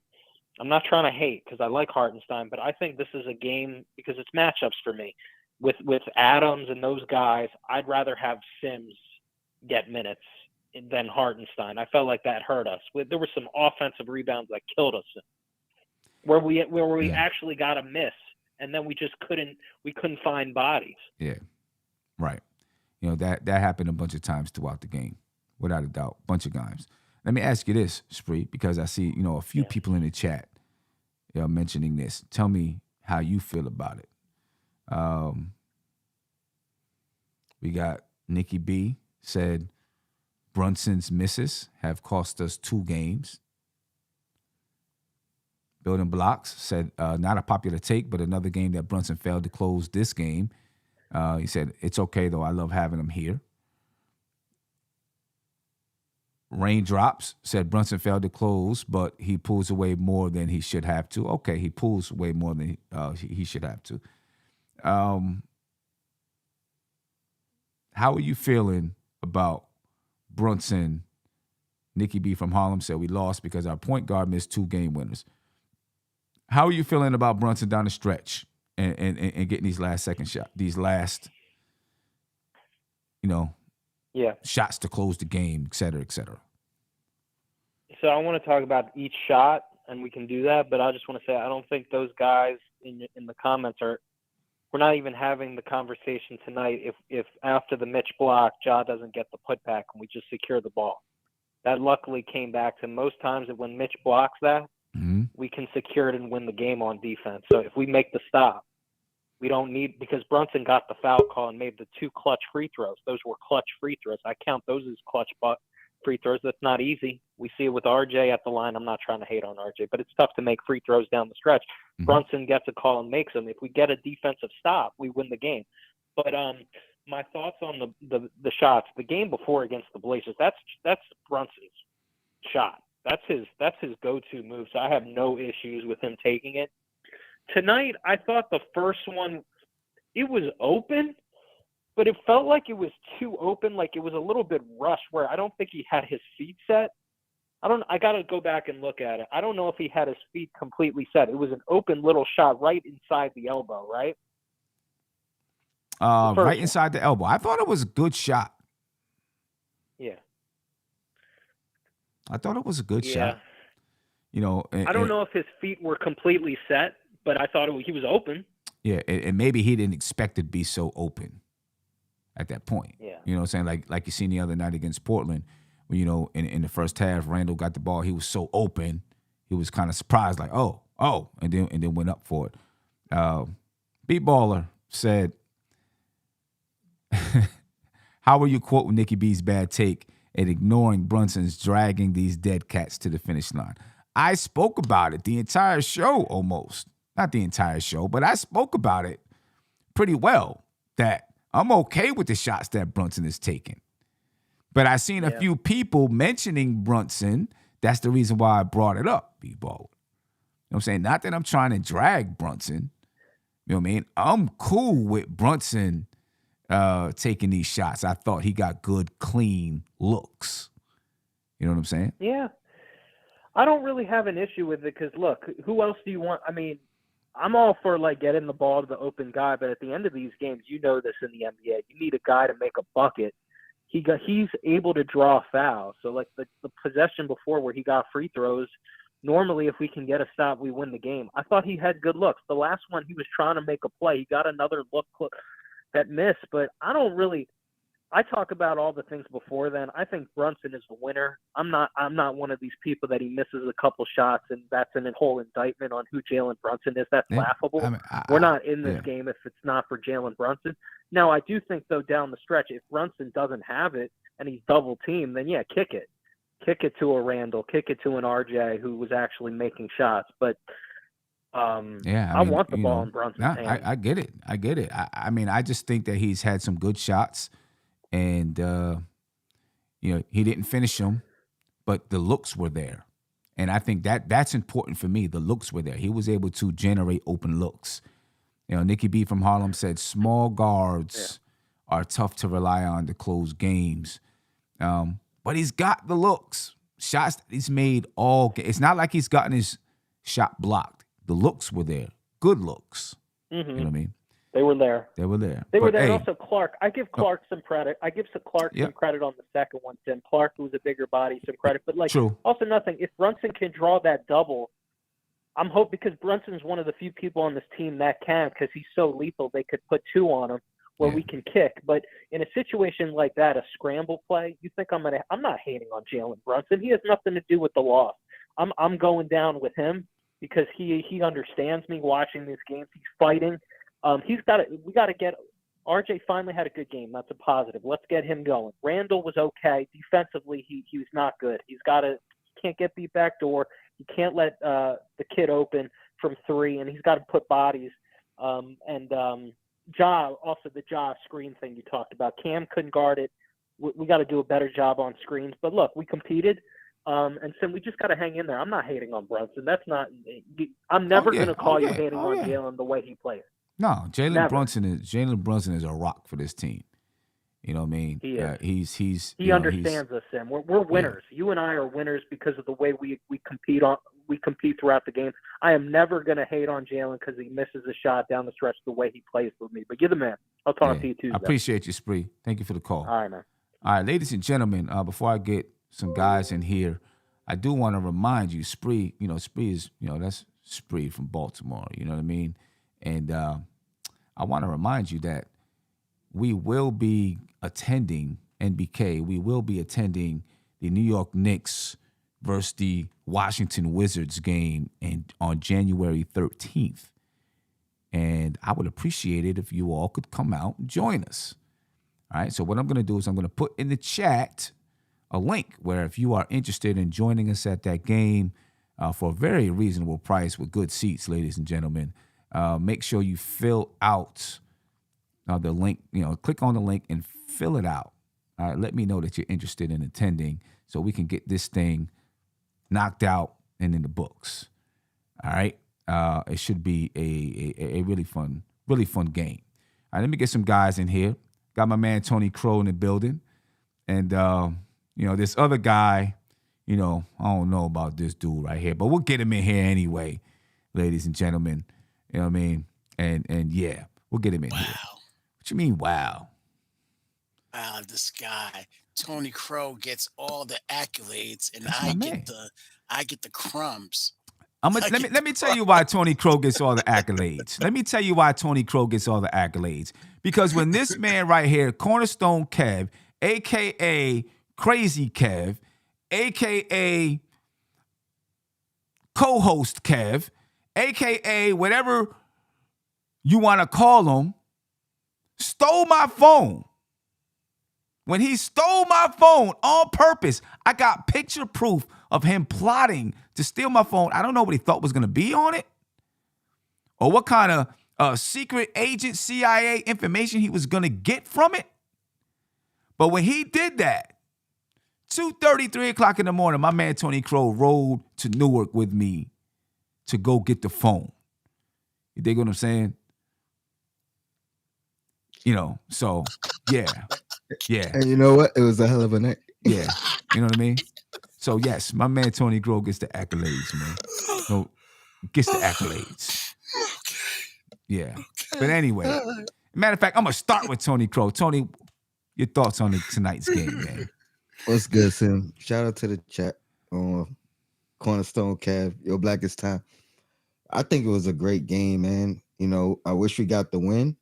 I'm not trying to hate because I like Hartenstein, but I think this is a game because it's matchups for me. With Adams and those guys, I'd rather have Sims get minutes than Hartenstein. I felt like that hurt us. There were some offensive rebounds that killed us, where we actually got a miss, and then we just couldn't find bodies. Yeah, right. That happened a bunch of times throughout the game, without a doubt, bunch of times. Let me ask you this, Spree, because I see a few people in the chat mentioning this. Tell me how you feel about it. We got Nikki B said Brunson's misses have cost us 2 games. Building Blocks said not a popular take, but another game that Brunson failed to close this game. He said, it's okay, though. I love having him here. Raindrops said Brunson failed to close, but he pulls away more than he should have to. Okay, he pulls away more than he should have to. How are you feeling about Brunson? Nikki B from Harlem said we lost because our point guard missed 2 game winners. How are you feeling about Brunson down the stretch and getting these last second shots, these last, shots to close the game, et cetera, et cetera? So I want to talk about each shot, and we can do that, but I just want to say I don't think those guys in the comments we're not even having the conversation tonight if after the Mitch block, Ja doesn't get the putback and we just secure the ball. That luckily came back to most times that when Mitch blocks that, we can secure it and win the game on defense. So if we make the stop, we don't need – because Brunson got the foul call and made the 2 clutch free throws. Those were clutch free throws. I count those as clutch free throws. That's not easy. We see it with RJ at the line. I'm not trying to hate on RJ, but it's tough to make free throws down the stretch. Brunson gets a call and makes them. If we get a defensive stop, we win the game. But my thoughts on the shots, the game before against the Blazers, that's Brunson's shot. That's his go-to move. So I have no issues with him taking it. Tonight, I thought the first one, it was open, but it felt like it was too open, like it was a little bit rushed where I don't think he had his feet set. I got to go back and look at it. I don't know if he had his feet completely set. It was an open little shot right inside the elbow, right? Right inside the elbow. I thought it was a good shot. Yeah. I thought it was a good shot. I don't know if his feet were completely set, but I thought he was open. Yeah, and maybe he didn't expect it to be so open at that point. Yeah. You know what I'm saying? Like you seen the other night against Portland, when, in the first half, Randall got the ball. He was so open. He was kind of surprised, like, oh, and then went up for it. Beat Baller said, how are you quoting Nikki B's bad take and ignoring Brunson's dragging these dead cats to the finish line? I spoke about it the entire show almost. Not the entire show, but I spoke about it pretty well, that I'm okay with the shots that Brunson is taking. But I seen a few people mentioning Brunson. That's the reason why I brought it up, B-Ball. You know what I'm saying? Not that I'm trying to drag Brunson. You know what I mean? I'm cool with Brunson taking these shots. I thought he got good, clean looks. You know what I'm saying? Yeah. I don't really have an issue with it because, look, who else do you want? I mean, I'm all for like getting the ball to the open guy, but at the end of these games, you know this in the NBA, you need a guy to make a bucket. He's able to draw fouls. So like the possession before where he got free throws, normally if we can get a stop, we win the game. I thought he had good looks. The last one, he was trying to make a play. He got another look that missed, but I talk about all the things before then. I think Brunson is a winner. I'm not one of these people that he misses a couple shots and that's a whole indictment on who Jalen Brunson is. That's laughable. I mean, we're not in this game if it's not for Jalen Brunson. Now, I do think, though, down the stretch, if Brunson doesn't have it and he's double-teamed, then, yeah, kick it. Kick it to a Randall. Kick it to an RJ who was actually making shots. But I want the ball in Brunson's hands. I get it. I mean, I just think that he's had some good shots. And, he didn't finish them, but the looks were there. And I think that's important for me. The looks were there. He was able to generate open looks. Nikki B from Harlem said small guards are tough to rely on to close games. But he's got the looks. Shots that he's made all game. It's not like he's gotten his shot blocked. The looks were there. Good looks. Mm-hmm. You know what I mean? They were there. They were there. And also Clark. I give Clark some credit. I give Clark some credit on the second one, Tim. Clark, who was a bigger body, some credit. But, also nothing. If Brunson can draw that double, I'm hoping, because Brunson's one of the few people on this team that can, because he's so lethal, they could put two on him where we can kick. But in a situation like that, a scramble play, you think I'm not hating on Jalen Brunson. He has nothing to do with the loss. I'm going down with him because he understands me watching these games. He's fighting. We got to get RJ finally had a good game. That's a positive. Let's get him going. Randall was okay defensively. He was not good. He can't get beat back door. He can't let the kid open from three, and he's got to put bodies. Ja, also the Ja screen thing you talked about. Cam couldn't guard it. We got to do a better job on screens. But look, we competed. And so we just got to hang in there. I'm not hating on Brunson. That's not. I'm never going to call you hating on Jalen the way he plays. No, Jalen Brunson is a rock for this team. You know what I mean? He is. He understands us, Sam. We're winners. Yeah. You and I are winners because of the way we compete throughout the game. I am never going to hate on Jalen because he misses a shot down the stretch the way he plays for me. But you're the man. I'll talk to you Tuesday. I appreciate you, Spree. Thank you for the call. All right, man. All right, ladies and gentlemen, before I get some guys in here, I do want to remind you, Spree, Spree is, that's Spree from Baltimore. You know what I mean? And I want to remind you that we will be attending NBK. We will be attending the New York Knicks versus the Washington Wizards game on January 13th. And I would appreciate it if you all could come out and join us. All right, so what I'm going to do is I'm going to put in the chat a link where if you are interested in joining us at that game for a very reasonable price with good seats, ladies and gentlemen, make sure you fill out the link, click on the link and fill it out. All right, let me know that you're interested in attending so we can get this thing knocked out and in the books. All right, it should be a really fun game. All right, let me get some guys in here. Got my man Tony Crow in the building, and this other guy, I don't know about this dude right here, but we'll get him in here anyway, ladies and gentlemen. You know what I mean? And yeah, we'll get him in here. What you mean, wow? Wow, this guy, Tony Crow, gets all the accolades, and I get the crumbs. Let me tell you why Tony Crow gets all the accolades. Let me tell you why Tony Crow gets all the accolades. Because when this man right here, Cornerstone Kev, a.k.a. Crazy Kev, a.k.a. co-host Kev, a.k.a. whatever you want to call him, stole my phone. When he stole my phone on purpose, I got picture proof of him plotting to steal my phone. I don't know what he thought was going to be on it or what kind of secret agent CIA information he was going to get from it. But when he did that, 2:30, 3 o'clock in the morning, my man Tony Crow rode to Newark with me to go get the phone. You dig what I'm saying? So, yeah. Yeah. And you know what? It was a hell of a night. Yeah. You know what I mean? So, yes, my man Tony Crow gets the accolades, man. So, gets the accolades. Yeah. But anyway, matter of fact, I'm gonna start with Tony Crow. Tony, your thoughts on tonight's game, man? What's good, Sim? Shout out to the chat. Cornerstone Cav, your blackest time. I think it was a great game, man. I wish we got the win,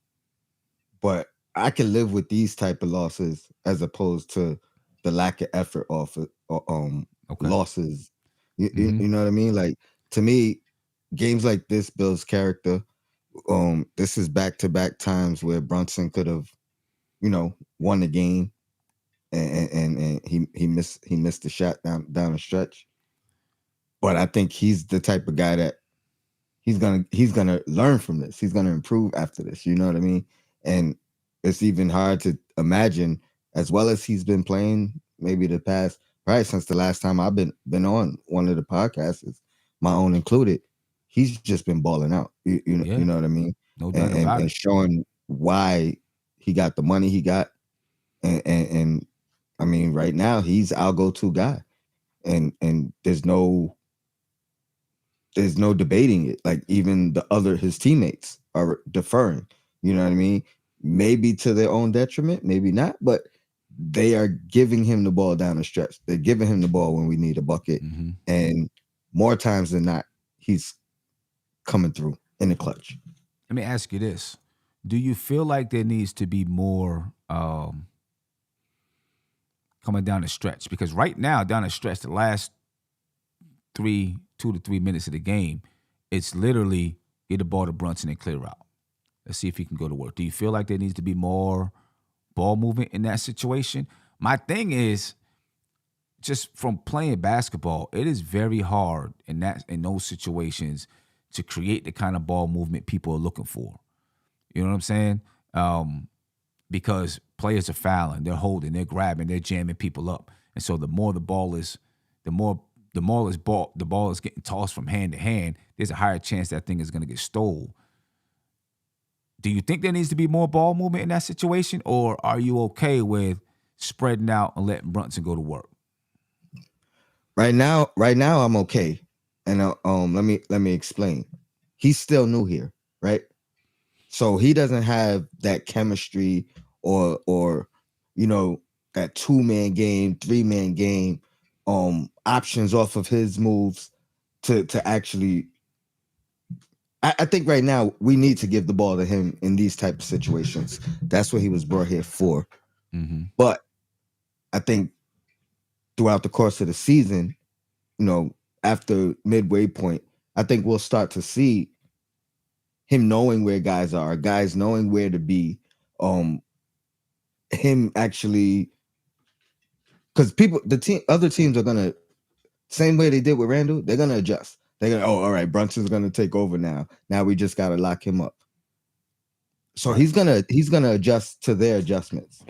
but I can live with these type of losses as opposed to the lack of effort off of losses. You know what I mean? Like, to me, games like this builds character. This is back-to-back times where Brunson could have, won the game, and he missed the shot down the stretch. But I think he's the type of guy that he's gonna learn from this. He's gonna improve after this. You know what I mean? And it's even hard to imagine, as well as he's been playing, maybe the past, probably since the last time I've been on one of the podcasts, my own included. He's just been balling out. You know what I mean? No doubt about and it. showing why he got the money he got, and I mean, right now he's our go-to guy, and there's no debating it. Like, even his teammates are deferring. You know what I mean? Maybe to their own detriment, maybe not, but they are giving him the ball down the stretch. They're giving him the ball when we need a bucket. And more times than not, he's coming through in the clutch. Let me ask you this. Do you feel like there needs to be more coming down the stretch? Because right now, down the stretch, the last 2 to 3 minutes of the game, it's literally get the ball to Brunson and clear out. Let's see if he can go to work. Do you feel like there needs to be more ball movement in that situation? My thing is, just from playing basketball, it is very hard in those situations to create the kind of ball movement people are looking for. You know what I'm saying? Because players are fouling, they're holding, they're grabbing, they're jamming people up. And so the more the ball is getting tossed from hand to hand, there's a higher chance that thing is going to get stole. Do you think there needs to be more ball movement in that situation, or are you okay with spreading out and letting Brunson go to work? Right now, I'm okay. And let me explain. He's still new here, right? So he doesn't have that chemistry or that 2-man game, 3-man game, options off of his moves to actually. I think right now we need to give the ball to him in these type of situations. That's what he was brought here for. But I think throughout the course of the season, after midway point, I think we'll start to see him knowing where guys are, guys knowing where to be, him actually, because other teams are gonna, same way they did with Randall, they're gonna adjust. They're gonna, all right, Brunson's gonna take over now. Now we just gotta lock him up. So he's gonna adjust to their adjustments.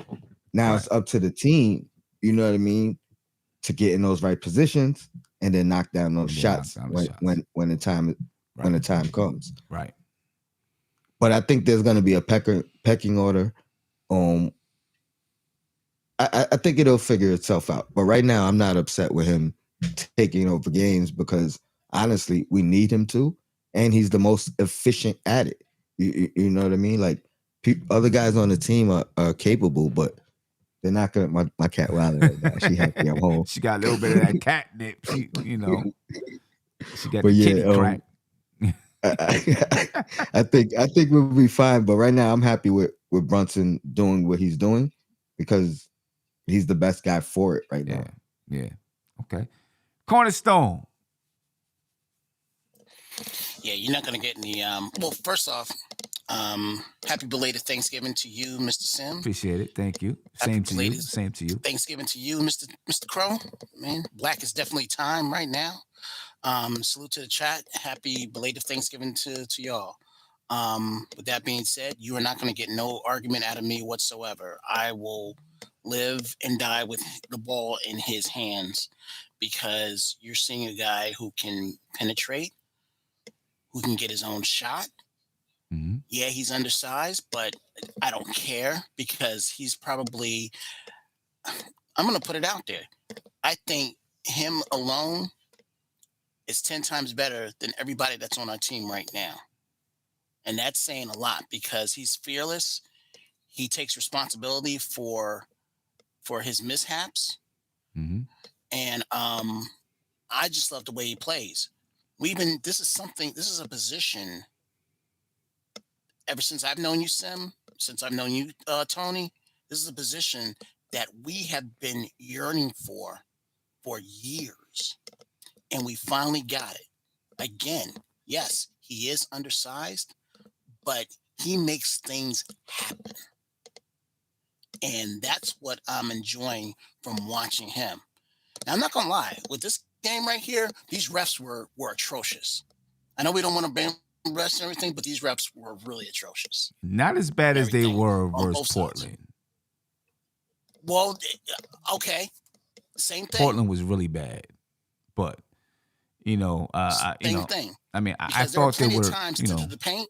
Now it's up to the team, you know what I mean, to get in those right positions and then knock down those shots when the time comes. Right. But I think there's gonna be a pecking order. I think it'll figure itself out. But right now, I'm not upset with him taking over games because honestly, we need him to, and he's the most efficient at it. You know what I mean? Like, other guys on the team are capable, but they're not gonna. My cat wilding right now. She happy I'm home. She got a little bit of that catnip. She got the kitty crack. I think we'll be fine. But right now, I'm happy with Brunson doing what he's doing because he's the best guy for it right now. Yeah. Okay. Cornerstone. Yeah, you're not going to get any. Well, first off, happy belated Thanksgiving to you, Mr. Sim. Appreciate it. Thank you. Same to you. Thanksgiving to you, Mr. Crow. Man, black is definitely time right now. Salute to the chat. Happy belated Thanksgiving to y'all. With that being said, you are not going to get no argument out of me whatsoever. I will live and die with the ball in his hands because you're seeing a guy who can penetrate, who can get his own shot. Yeah, he's undersized, but I don't care because he's probably, I'm going to put it out there. I think him alone is 10 times better than everybody that's on our team right now. And that's saying a lot because he's fearless. He takes responsibility for his mishaps. Mm-hmm. And I just love the way he plays. This is a position ever since I've known you, Sim, since I've known you, Tony, this is a position that we have been yearning for years. And we finally got it. Again, yes, he is undersized, but he makes things happen. And that's what I'm enjoying from watching him. Now, I'm not going to lie. With this game right here, these refs were atrocious. I know we don't want to ban refs and everything, but these refs were really atrocious. Not as bad as they were versus Sides. Portland. Well, okay. Same thing. Portland was really bad. But, same thing. I mean, I thought they were, times to the paint.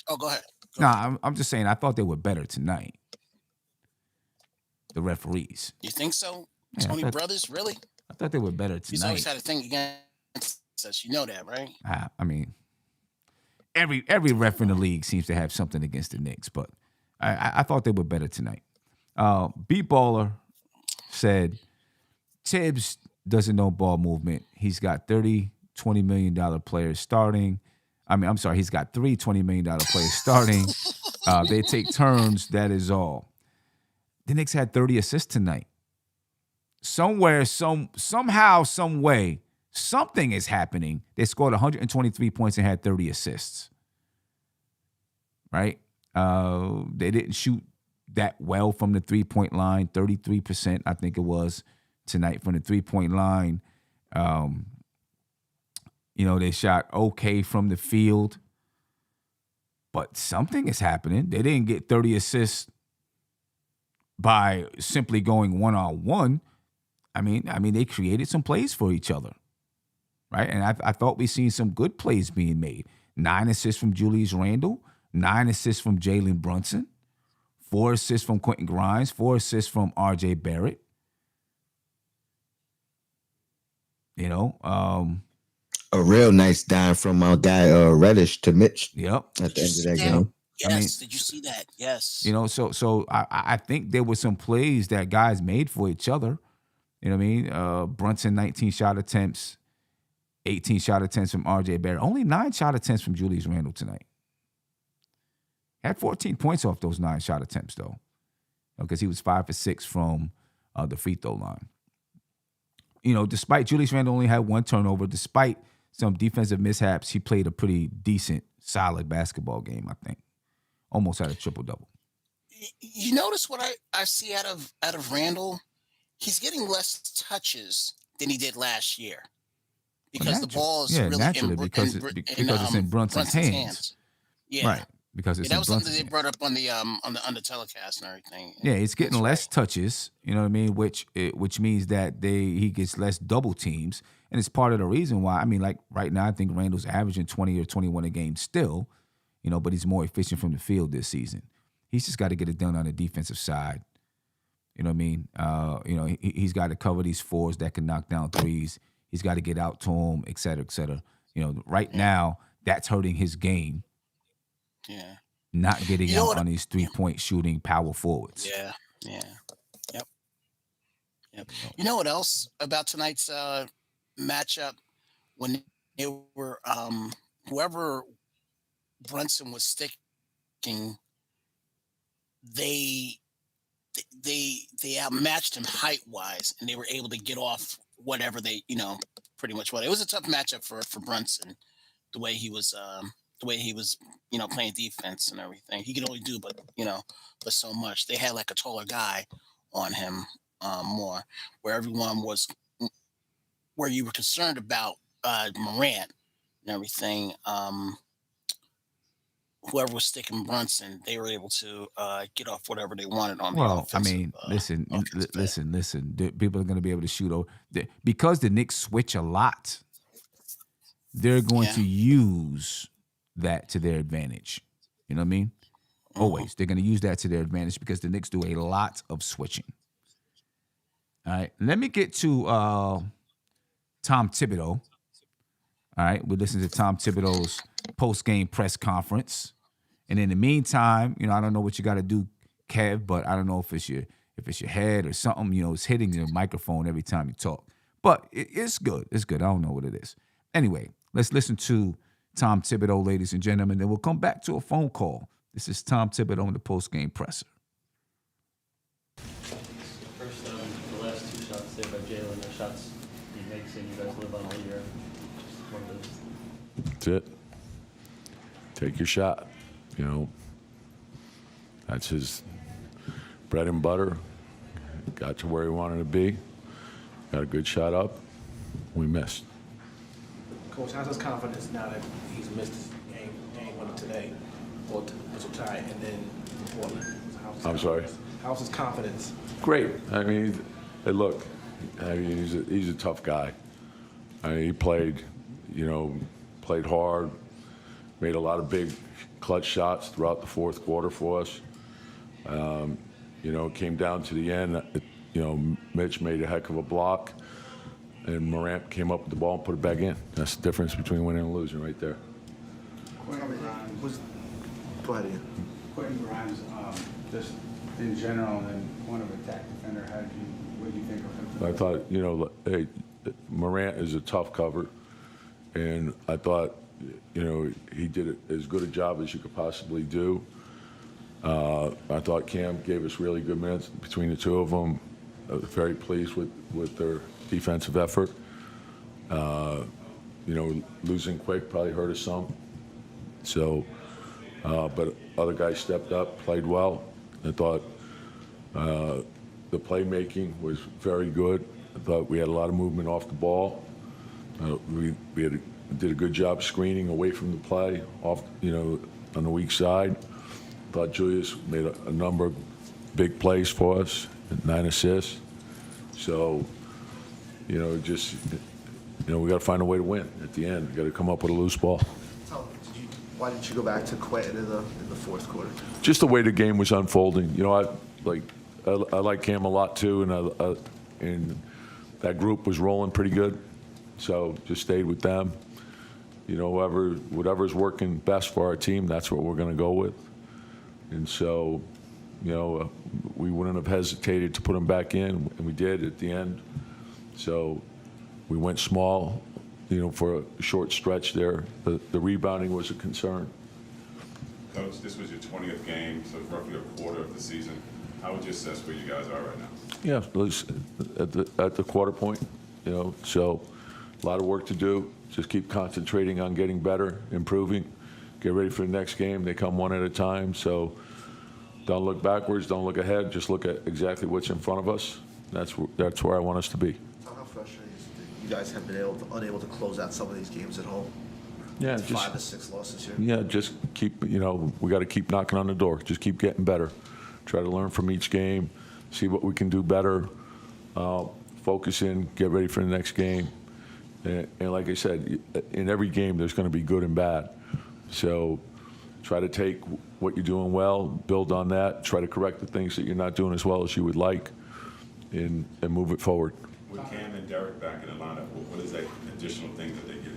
Oh, go ahead. I'm just saying, I thought they were better tonight. The referees. You think so? Yeah, Tony Brothers, really? I thought they were better tonight. He's always had a thing against us. You know that, right? I mean, every ref in the league seems to have something against the Knicks, but I thought they were better tonight. Beat Baller said, Tibbs doesn't know ball movement. He's got $20 million players starting. He's got three $20 million players starting. They take turns. That is all. The Knicks had 30 assists tonight. Somewhere, somehow, some way, something is happening. They scored 123 points and had 30 assists. Right? They didn't shoot that well from the three-point line. 33%, I think it was, tonight from the three-point line. They shot okay from the field. But something is happening. They didn't get 30 assists by simply going one-on-one. I mean, they created some plays for each other, right? And I thought we seen some good plays being made. 9 assists from Julius Randle, 9 assists from Jalen Brunson, 4 assists from Quentin Grimes, 4 assists from R.J. Barrett. A real nice dime from our guy Reddish to Mitch. Yep. At the end of that game. Yes, did you see that? Yes. So I think there were some plays that guys made for each other. You know what I mean? Brunson, 19 shot attempts, 18 shot attempts from R.J. Barrett. Only 9 shot attempts from Julius Randle tonight. Had 14 points off those 9 shot attempts, though, because he was 5 for 6 from the free throw line. Despite Julius Randle only had 1 turnover, despite some defensive mishaps, he played a pretty decent, solid basketball game, I think. Almost had a triple-double. You notice what I see out of Randle? He's getting less touches than he did last year because the ball is really naturally because it's in Brunson's hands. Yeah, right. Because it's that was something Brunson's they brought up on the telecast and everything. Yeah, it's getting less touches. You know what I mean? Which means that he gets less double teams, and it's part of the reason why. I mean, like right now, I think Randle's averaging 20 or 21 a game still. But he's more efficient from the field this season. He's just got to get it done on the defensive side. You know what I mean? He's got to cover these fours that can knock down threes. He's got to get out to him, et cetera, et cetera. Right now, that's hurting his game. Yeah. Not getting out on these 3-point shooting power forwards. Yeah. Yep. You know what else about tonight's matchup? When they were whoever Brunson was sticking, they outmatched him height wise, and they were able to get off whatever they pretty much what it was a tough matchup for Brunson, the way he was playing defense and everything. He could only do but so much. They had like a taller guy on him more, where you were concerned about Morant and everything. Whoever was sticking Brunson, they were able to get off whatever they wanted on the offensive. Listen. People are going to be able to shoot over because the Knicks switch a lot. They're going to use that to their advantage. You know what I mean? Always. They're going to use that to their advantage because the Knicks do a lot of switching. All right. Let me get to Tom Thibodeau. All right. We listen to Tom Thibodeau's post-game press conference. And in the meantime, I don't know what you got to do, Kev, but I don't know if it's your head or something. It's hitting the microphone every time you talk. But it's good. It's good. I don't know what it is. Anyway, let's listen to Tom Thibodeau, ladies and gentlemen. Then we'll come back to a phone call. This is Tom Thibodeau in the post-game presser. First, the last 2 shots saved by Jalen, the shots he makes and you guys live on all year. Just one of those. That's it. Take your shot. That's his bread and butter. Got to where he wanted to be. Got a good shot up. We missed. Coach, how's his confidence now that he's missed his game one today, or to tie, and then Portland? I'm sorry? How's his confidence? Great. I mean, hey, look, he's a tough guy. He played hard, made a lot of big clutch shots throughout the fourth quarter for us. It came down to the end. Mitch made a heck of a block, and Morant came up with the ball and put it back in. That's the difference between winning and losing right there. Quentin Grimes. Go ahead, Ian. Quentin Grimes, just in general, and then point of attack defender, what do you think of him? I thought, hey, Morant is a tough cover, and I thought, he did as good a job as you could possibly do. I thought Cam gave us really good minutes between the two of them. I was very pleased with their defensive effort. Losing quick probably hurt us some. So, but other guys stepped up, played well. I thought the playmaking was very good. I thought we had a lot of movement off the ball. We did a good job screening away from the play, off, on the weak side. I thought Julius made a number of big plays for us, 9 assists. So, we got to find a way to win at the end. We got to come up with a loose ball. Why didn't you go back to Quentin in the fourth quarter? Just the way the game was unfolding. I like Cam a lot too, and that group was rolling pretty good. So just stayed with them. Whatever's working best for our team, that's what we're going to go with. And so, we wouldn't have hesitated to put him back in, and we did at the end. So we went small, for a short stretch there. The rebounding was a concern. Coach, this was your 20th game, so it's roughly a quarter of the season. How would you assess where you guys are right now? Yeah, at the quarter point, so a lot of work to do. Just keep concentrating on getting better, improving, get ready for the next game. They come one at a time, so don't look backwards, don't look ahead, just look at exactly what's in front of us. That's where I want us to be. How frustrating is it that you guys have been unable to close out some of these games at home? Yeah, it's 5 to 6 losses here. Yeah, just keep, we got to keep knocking on the door. Just keep getting better. Try to learn from each game, see what we can do better, focus in, get ready for the next game. And like I said, in every game there's going to be good and bad. So try to take what you're doing well, build on that, try to correct the things that you're not doing as well as you would like, and move it forward. With Cam and Derek back in the lineup, what is that additional thing that they give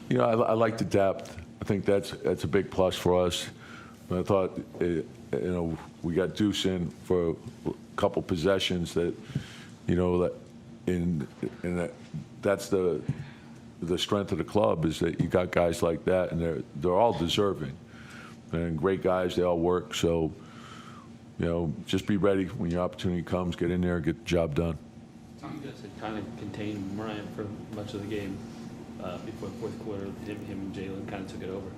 you? I like the depth. I think that's a big plus for us. And I thought, we got Deuce in for a couple possessions that, that's the strength of the club, is that you got guys like that, and they're all deserving and great guys. They all work. So, just be ready when your opportunity comes. Get in there, get the job done. You guys had kind of contained Morant for much of the game before the fourth quarter. Him and Jalen kind of took it over.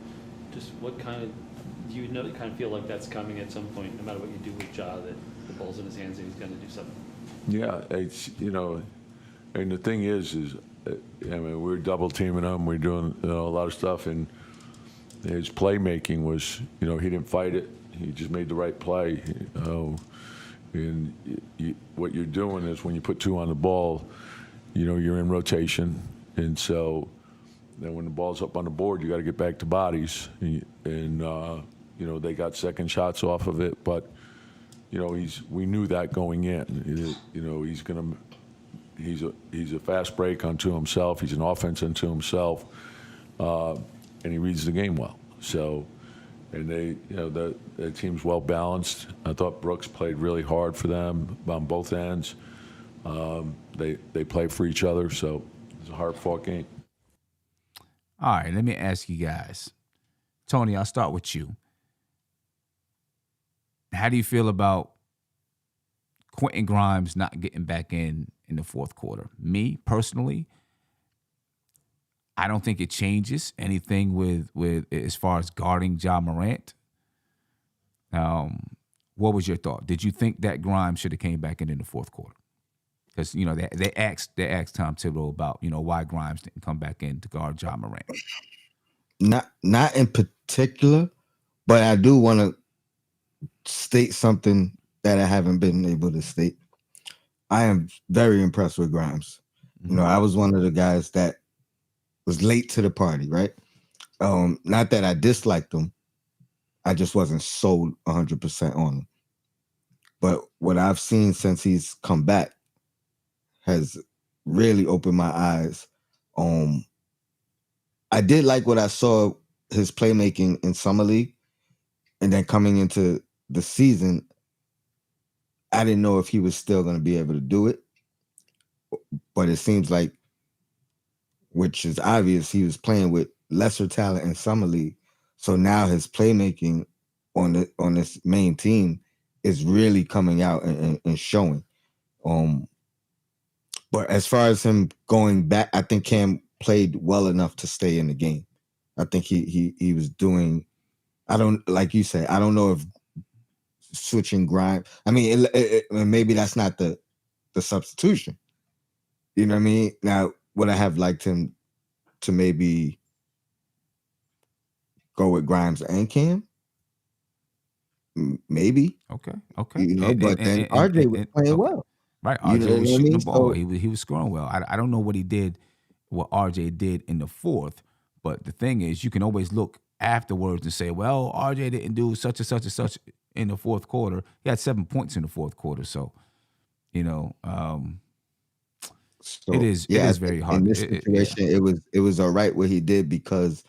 Just what kind of do you kind of feel like that's coming at some point, no matter what you do with Ja, that the ball's in his hands and he's going to do something? Yeah, it's and the thing is we're double teaming him. We're doing a lot of stuff, and his playmaking was, he didn't fight it. He just made the right play. And what you're doing is when you put 2 on the ball, you're in rotation, and so then when the ball's up on the board, you got to get back to bodies, and they got second shots off of it, but we knew that going in. He's a fast break unto himself. He's an offense unto himself, and he reads the game well. So, and the team's well balanced. I thought Brooks played really hard for them on both ends. They play for each other, so it's a hard-fought game. All right, let me ask you guys. Tony, I'll start with you. How do you feel about Quentin Grimes not getting back in the fourth quarter? Me, personally, I don't think it changes anything with as far as guarding Ja Morant. What was your thought? Did you think that Grimes should have came back in the fourth quarter? Because they asked Tom Thibodeau about why Grimes didn't come back in to guard Ja Morant. Not in particular, but I do want to state something that I haven't been able to state. I am very impressed with Grimes. Mm-hmm. I was one of the guys that was late to the party, right? Not that I disliked him. I just wasn't sold 100% on him. But what I've seen since he's come back has really opened my eyes. I did like what I saw, his playmaking in Summer League. And then coming into the season, I didn't know if he was still going to be able to do it. But it seems like, which is obvious, he was playing with lesser talent in Summer League. So now his playmaking on this main team is really coming out and showing. But as far as him going back, I think Cam played well enough to stay in the game. I think he was doing. Like you say, I don't know if switching Grimes. I mean, maybe that's not the substitution. You know what I mean? Now, would I have liked him to maybe go with Grimes and Cam? Maybe. Okay. But then RJ was playing well. Right, RJ was shooting the ball. He was scoring well. I don't know what RJ did in the fourth, but the thing is, you can always look afterwards and say, well, RJ didn't do such and such and such in the fourth quarter. He had 7 points in the fourth quarter, so it is very hard. In this situation, it was all right what he did because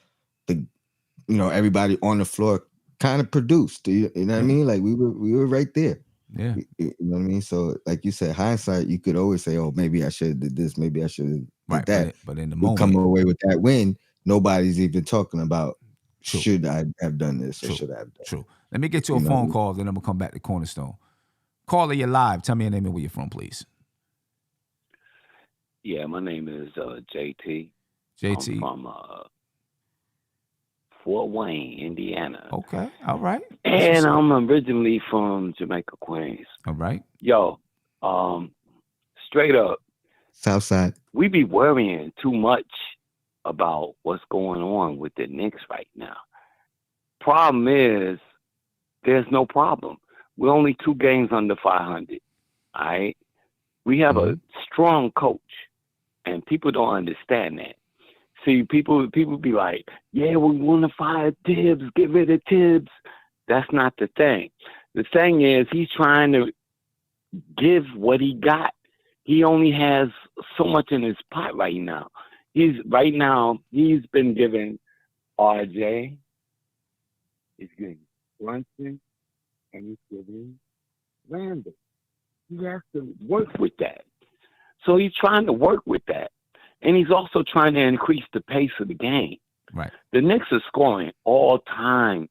everybody on the floor kind of produced. You know what I mean? Like we were right there. Yeah. You know what I mean? So like you said, hindsight, you could always say, oh, maybe I should have did this, maybe I should have did that. But in the we moment, come away with that win, nobody's even talking about should I have done this or should I have done that. True. Let me get you a phone call, then I'm gonna come back to Cornerstone. Caller, you're live. Tell me your name and where you're from, please. Yeah, my name is JT. JT. I'm from Fort Wayne, Indiana. Okay, all right. And I'm originally from Jamaica, Queens. All right. Yo, straight up, Southside. We be worrying too much about what's going on with the Knicks right now. Problem is, there's no problem. We're only 2 games under 500. All right? We have a strong coach, and people don't understand that. See, people be like, yeah, we want to fire Tibbs, get rid of Tibbs. That's not the thing. The thing is, he's trying to give what he got. He only has so much in his pot right now. He's been giving RJ, he's giving Brunson, and he's giving Randall. He has to work with that. So he's trying to work with that. And he's also trying to increase the pace of the game. Right. The Knicks are scoring all times.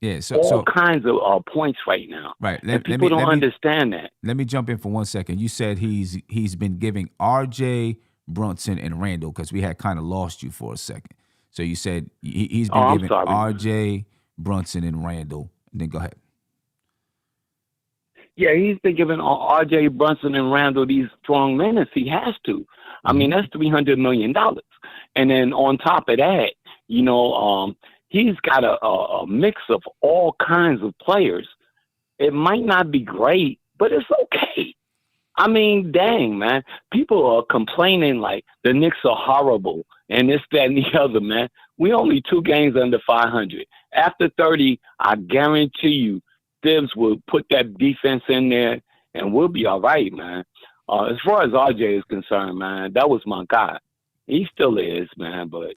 Yeah, all kinds of points right now. Right. People don't understand that. Let me jump in for 1 second. You said he's been giving RJ, Brunson, and Randall because we had kind of lost you for a second. So you said he's been giving RJ, Brunson, and Randall. And then go ahead. Yeah, he's been giving RJ, Brunson, and Randall these strong minutes. He has to. I mean, that's $300 million. And then on top of that, he's got a mix of all kinds of players. It might not be great, but it's okay. I mean, dang, man. People are complaining like the Knicks are horrible and this, that, and the other, man. We only 2 games under 500. After 30, I guarantee you, Thibs will put that defense in there and we'll be all right, man. As far as RJ is concerned, man, that was my guy. He still is, man, but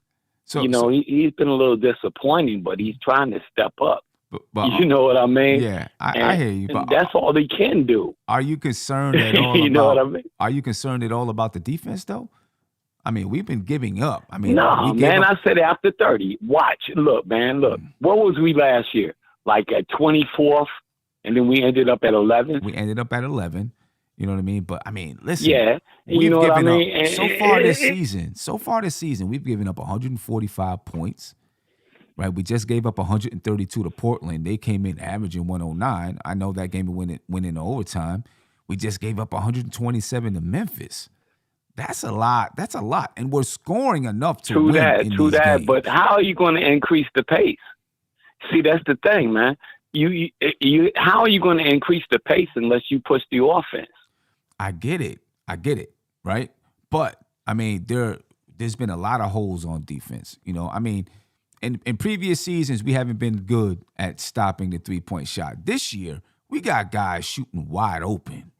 he's been a little disappointing, but he's trying to step up. But you know what I mean? Yeah, I hear you. But that's all he can do. Are you concerned at all you know what I mean? Are you concerned at all about the defense, though? I mean, we've been giving up. I mean, no, man. I said after 30. Watch. Look, man. Look. What was we last year? Like at 24th, and then we ended up at 11th? We ended up at 11. You know what I mean? But, I mean, listen. Yeah. You know what I mean? So far this season, we've given up 145 points. Right, we just gave up 132 to Portland. They came in averaging 109. I know that game went into overtime. We just gave up 127 to Memphis. That's a lot. And we're scoring enough to win in these games. But how are you going to increase the pace? See, that's the thing, man. You how are you going to increase the pace unless you push the offense? I get it, right? But I mean, there's been a lot of holes on defense. You know, I mean. In previous seasons, we haven't been good at stopping the 3-point shot. This year, we got guys shooting wide open,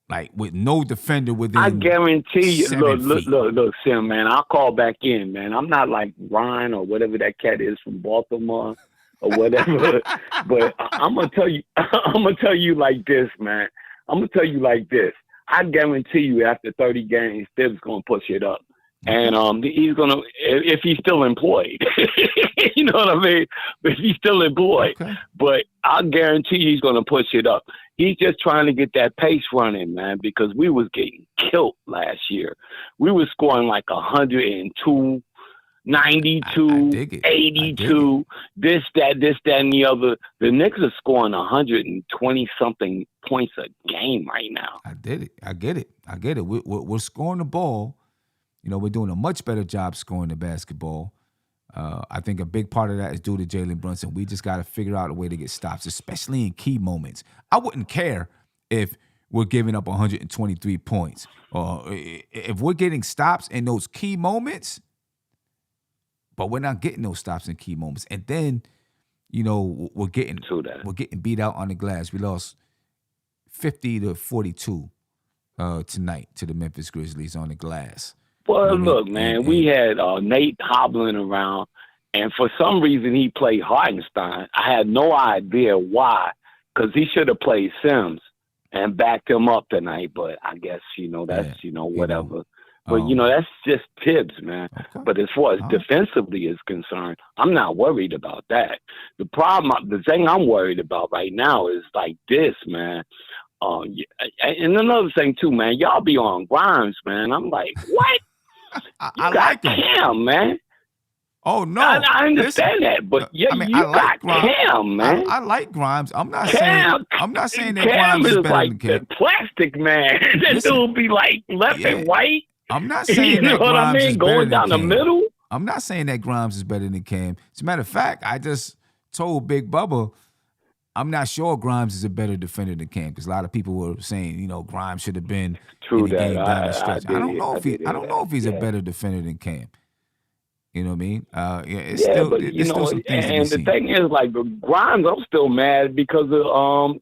like with no defender within. I guarantee you. 7 feet. Look, Sim, man. I'll call back in, man. I'm not like Ryan or whatever that cat is from Baltimore or whatever. But I'm gonna tell you. I'm gonna tell you like this, man. I'm gonna tell you like this. I guarantee you, after 30 games, Thibs gonna push it up. And he's gonna, if he's still employed, you know what I mean. If he's still employed, but I guarantee he's gonna push it up. He's just trying to get that pace running, man, because we was getting killed last year. We was scoring like 102, 92, 82, this, that, and the other. The Knicks are scoring 120 something points a game right now. I get it. We're scoring the ball. You know, we're doing a much better job scoring the basketball. I think a big part of that is due to Jalen Brunson. We just got to figure out a way to get stops, especially in key moments. I wouldn't care if we're giving up 123 points. Or if we're getting stops in those key moments, but we're not getting those stops in key moments. And then, you know, we're getting beat out on the glass. We lost 50-42 tonight to the Memphis Grizzlies on the glass. Well, look, man, we had Nate hobbling around, and for some reason he played Hartenstein. I had no idea why, because he should have played Sims and backed him up tonight. But I guess, that's, whatever. But, that's just Tibbs, man. Okay. But as far as defensively is concerned, I'm not worried about that. The thing I'm worried about right now is like this, man. And another thing, too, man, y'all be on Grimes, man. I'm like, what? I like Cam, man. Oh no, I understand that, but you got Cam, man. I like Grimes. I'm not saying that Cam Grimes is better like than Cam. The plastic man. That dude be like left and right. I'm not saying you that know what Grimes I mean? is Going better down than the Cam. middle. I'm not saying that Grimes is better than Cam. As a matter of fact, I just told Big Bubba I'm not sure Grimes is a better defender than Cam, because a lot of people were saying, Grimes should have been in the game down the stretch. I don't know if he's a better defender than Cam. You know what I mean? It's still some things to be and seen. the thing is, like Grimes, I'm still mad because of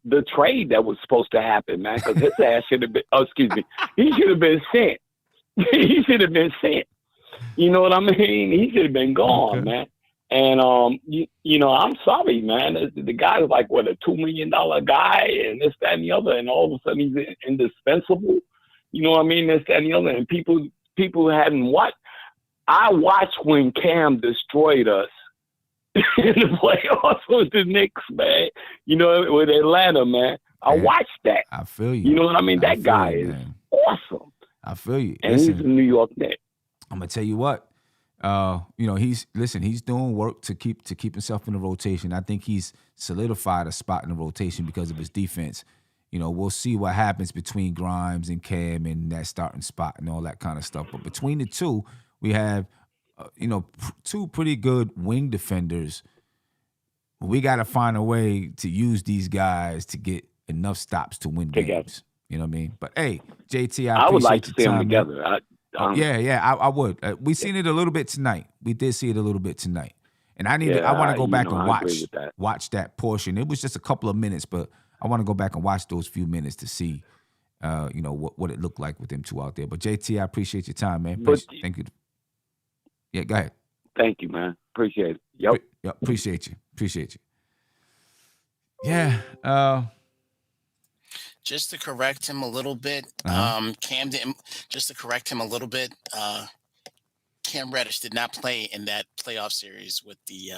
the trade that was supposed to happen, man. Because his ass should have been. Oh, excuse me. He should have been sent. He should have been sent. You know what I mean? He should have been gone, man. And I'm sorry, man. The guy is like a $2 million guy, and this, that, and the other, and all of a sudden he's indispensable. You know what I mean? This, that, and the other, and people hadn't watched. I watched when Cam destroyed us in the playoffs with the Knicks, man. With Atlanta, man. I watched that. I feel you. You know what I mean? That guy is awesome. I feel you. And he's a New York Knicks. I'm gonna tell you what. He's doing work to keep himself in the rotation. I think he's solidified a spot in the rotation because of his defense. We'll see what happens between Grimes and Cam and that starting spot and all that kind of stuff. But between the two, we have, two pretty good wing defenders. We got to find a way to use these guys to get enough stops to win games. You know what I mean? But hey, JT, I would like to see them time, together. I would. We seen it a little bit tonight. We did see it a little bit tonight, and I want to go back and watch that portion. It was just a couple of minutes, but I want to go back and watch those few minutes to see, what it looked like with them two out there. But JT, I appreciate your time, man. Thank you. Yeah, go ahead. Thank you, man. Appreciate it. Yep. Appreciate you. Yeah. Just to correct him a little bit, Cam didn't. Just to correct him a little bit, Cam Reddish did not play in that playoff series with the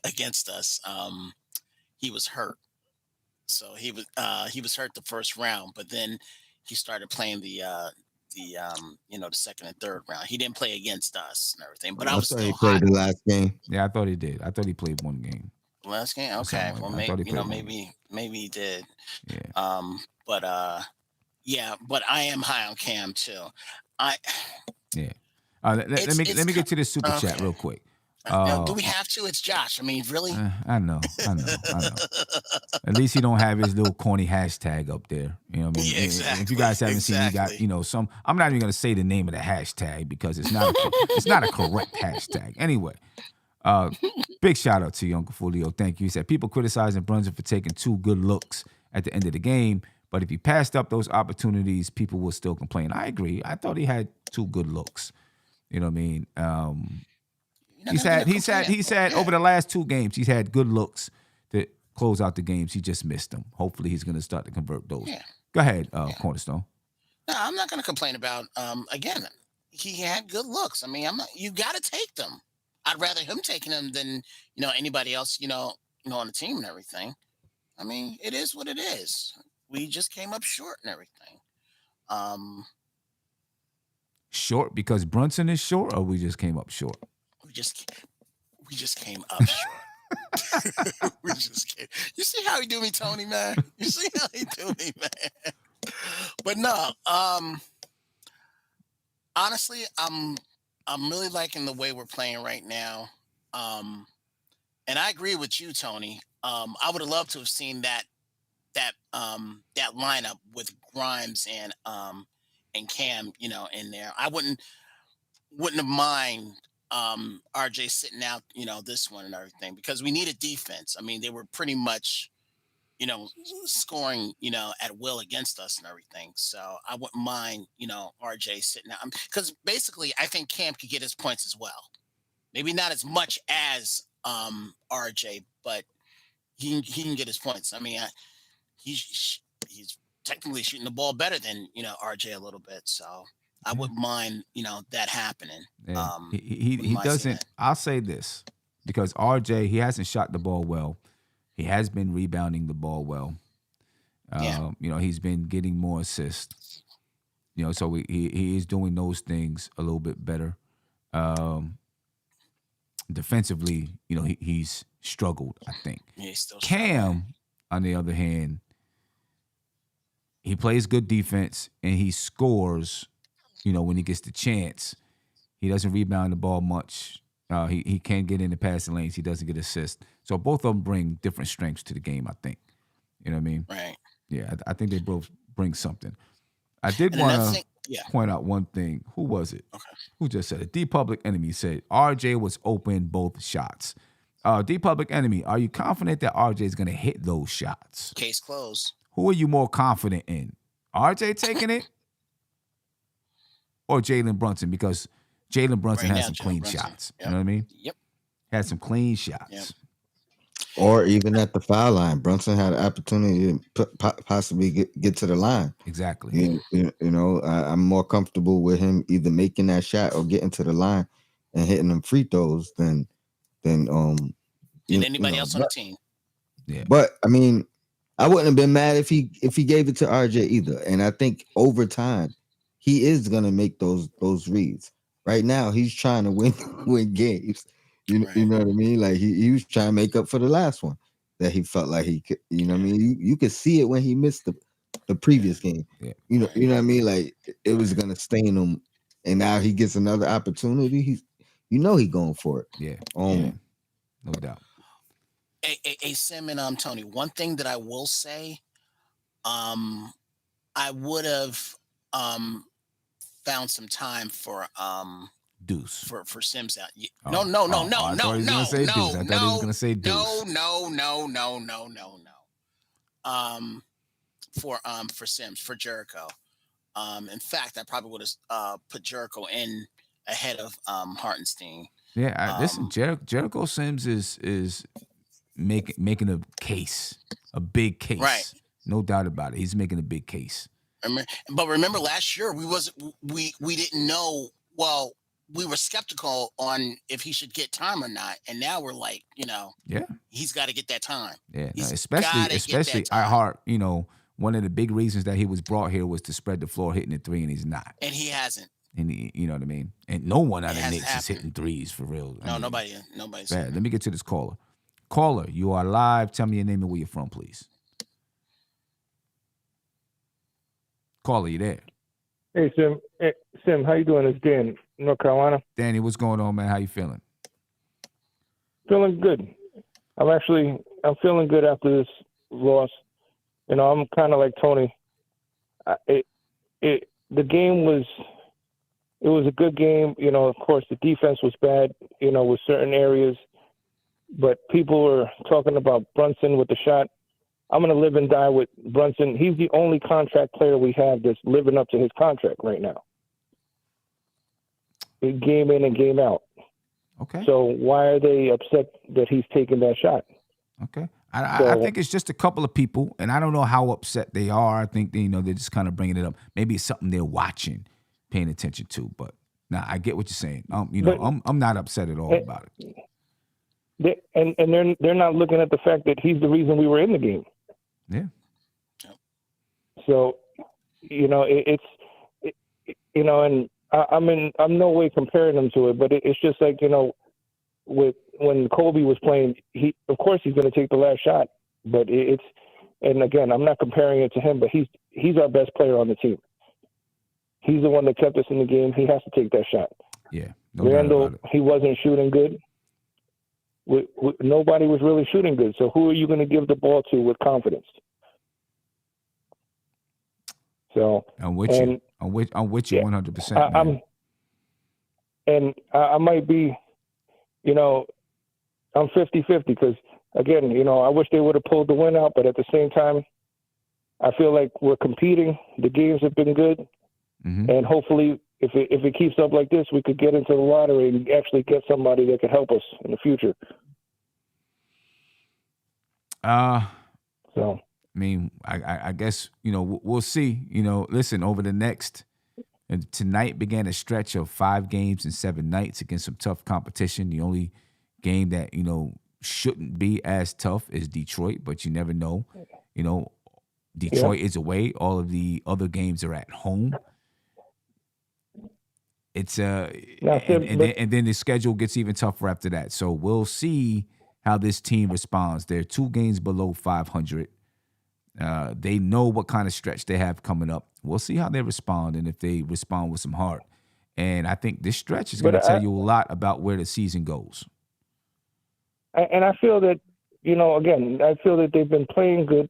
against us. He was hurt, so he was hurt the first round, but then he started playing the second and third round. He didn't play against us and everything, but I was thought still he played hot. the last game. Yeah, I thought he did. I thought he played one game. Last game, okay. Well, maybe he did. Yeah. But but I am high on Cam too. Yeah. Let me get to this super chat real quick. Do we have to? It's Josh. I mean, really? I know. At least he don't have his little corny hashtag up there. You know what I mean? Yeah, exactly. If you guys haven't seen, he got some. I'm not even gonna say the name of the hashtag because it's not a correct hashtag. Anyway, big shout out to you, Uncle Fulio. Thank you. He said people criticizing Brunson for taking 2 good looks at the end of the game, but if he passed up those opportunities, people will still complain. I agree. I thought he had 2 good looks. You know what I mean? He said over the last 2 games, he's had good looks to close out the games. He just missed them. Hopefully, he's going to start to convert those. Yeah. Go ahead, Cornerstone. No, I'm not going to complain about. Again, he had good looks. I mean, you got to take them. I'd rather him taking them than anybody else. On the team and everything. I mean, it is what it is. We just came up short and everything. Short because Brunson is short, or we just came up short? We just came up short. We just came. You see how he do me, Tony, man? You see how he do me, man? But no, honestly, I'm really liking the way we're playing right now. And I agree with you, Tony. I would have loved to have seen that lineup with Grimes and Cam, in there. I wouldn't have mind RJ sitting out, this one and everything, because we needed defense. I mean, they were pretty much, scoring, at will against us and everything. So I wouldn't mind, RJ sitting out, because basically I think Cam could get his points as well. Maybe not as much as RJ, but he can get his points. I mean, he's technically shooting the ball better than RJ a little bit, so I wouldn't mind that happening. Yeah. He doesn't. I'll say this because RJ, he hasn't shot the ball well. He has been rebounding the ball well. He's been getting more assists. So he is doing those things a little bit better. Defensively, he's struggled, I think. Yeah, he's still Cam, on the other hand, he plays good defense and he scores, when he gets the chance. He doesn't rebound the ball much. He can't get in the passing lanes. He doesn't get assists. So both of them bring different strengths to the game, I think. You know what I mean? Right. Yeah, I think they both bring something. I did want to point out one thing. Who was it? Okay. Who just said it? D Public Enemy said RJ was open both shots. D Public Enemy, are you confident that RJ is going to hit those shots? Case closed. Who are you more confident in? RJ taking it or Jalen Brunson? Because Jalen Brunson has some clean shots. Yep. You know what I mean? Yep. Had some clean shots. Yep. Or even at the foul line, Brunson had an opportunity to possibly get to the line. Exactly. I'm more comfortable with him either making that shot or getting to the line and hitting them free throws than anybody else on the team. Yeah. But I mean, I wouldn't have been mad if he gave it to RJ either. And I think over time, he is gonna make those reads. Right now, he's trying to win games. You know what I mean? Like he was trying to make up for the last one that he felt like he could. You know what I mean? You could see it when he missed the previous game. Yeah. You know what I mean? Like it was gonna stain him, and now he gets another opportunity. He's going for it. Yeah. No doubt. Hey, Sim and Tony. One thing that I will say, I would have found some time for Deuce for Sims out. I No. thought he was gonna say Deuce. I thought he was gonna say Deuce. No. For Sims, for Jericho. In fact, I probably would have put Jericho in ahead of Hartenstein. Yeah, listen, Jericho Sims is making a case, a big case. Right. No doubt about it. He's making a big case. But remember last year we didn't know. Well, we were skeptical on if he should get time or not, and now we're like, Yeah, he's got to get that time. Yeah, He's especially gotta I Hart. One of the big reasons that he was brought here was to spread the floor, hitting the three, and he's not. And he hasn't. And you know what I mean. And no one out of hasn't Knicks is happened. hitting threes for real. Nobody's. Let me get to this caller. Caller, you are live. Tell me your name and where you're from, please. Caller, you there? Hey, Sim. Hey, Sim, how you doing? It's Dan, North Carolina. Danny, what's going on, man? How you feeling? Feeling good. I'm feeling good after this loss. I'm kind of like Tony. The game was a good game. Of course, the defense was bad, with certain areas. But people were talking about Brunson with the shot. I'm going to live and die with Brunson. He's the only contract player we have that's living up to his contract right now. Game in and game out. Okay. So why are they upset that he's taking that shot? Okay. I think it's just a couple of people, and I don't know how upset they are. I think they're just kind of bringing it up. Maybe it's something they're watching, paying attention to. But now I get what you're saying. I'm not upset at all about it. They're not looking at the fact that he's the reason we were in the game. Yeah. So, and I'm no way comparing them to it, but it's just like, when Kobe was playing, of course he's going to take the last shot, but and again, I'm not comparing it to him, but he's our best player on the team. He's the one that kept us in the game. He has to take that shot. Yeah. Randall, he wasn't shooting good. Nobody was really shooting good. So who are you going to give the ball to with confidence? So I'm with you. I'm with you 100%. I might be, I'm 50-50 because again, I wish they would have pulled the win out, but at the same time, I feel like we're competing. The games have been good, and hopefully, if it keeps up like this, we could get into the lottery and actually get somebody that could help us in the future. So. I mean, I guess, we'll see. Listen, over the next, tonight began a stretch of 5 games in 7 nights against some tough competition. The only game that, shouldn't be as tough is Detroit, but you never know. Detroit is away. All of the other games are at home. It's and then the schedule gets even tougher after that. So we'll see how this team responds. They're 2 games below 500. They know what kind of stretch they have coming up. We'll see how they respond and if they respond with some heart. And I think this stretch is going to tell you a lot about where the season goes. And I feel that, again, I feel that they've been playing good.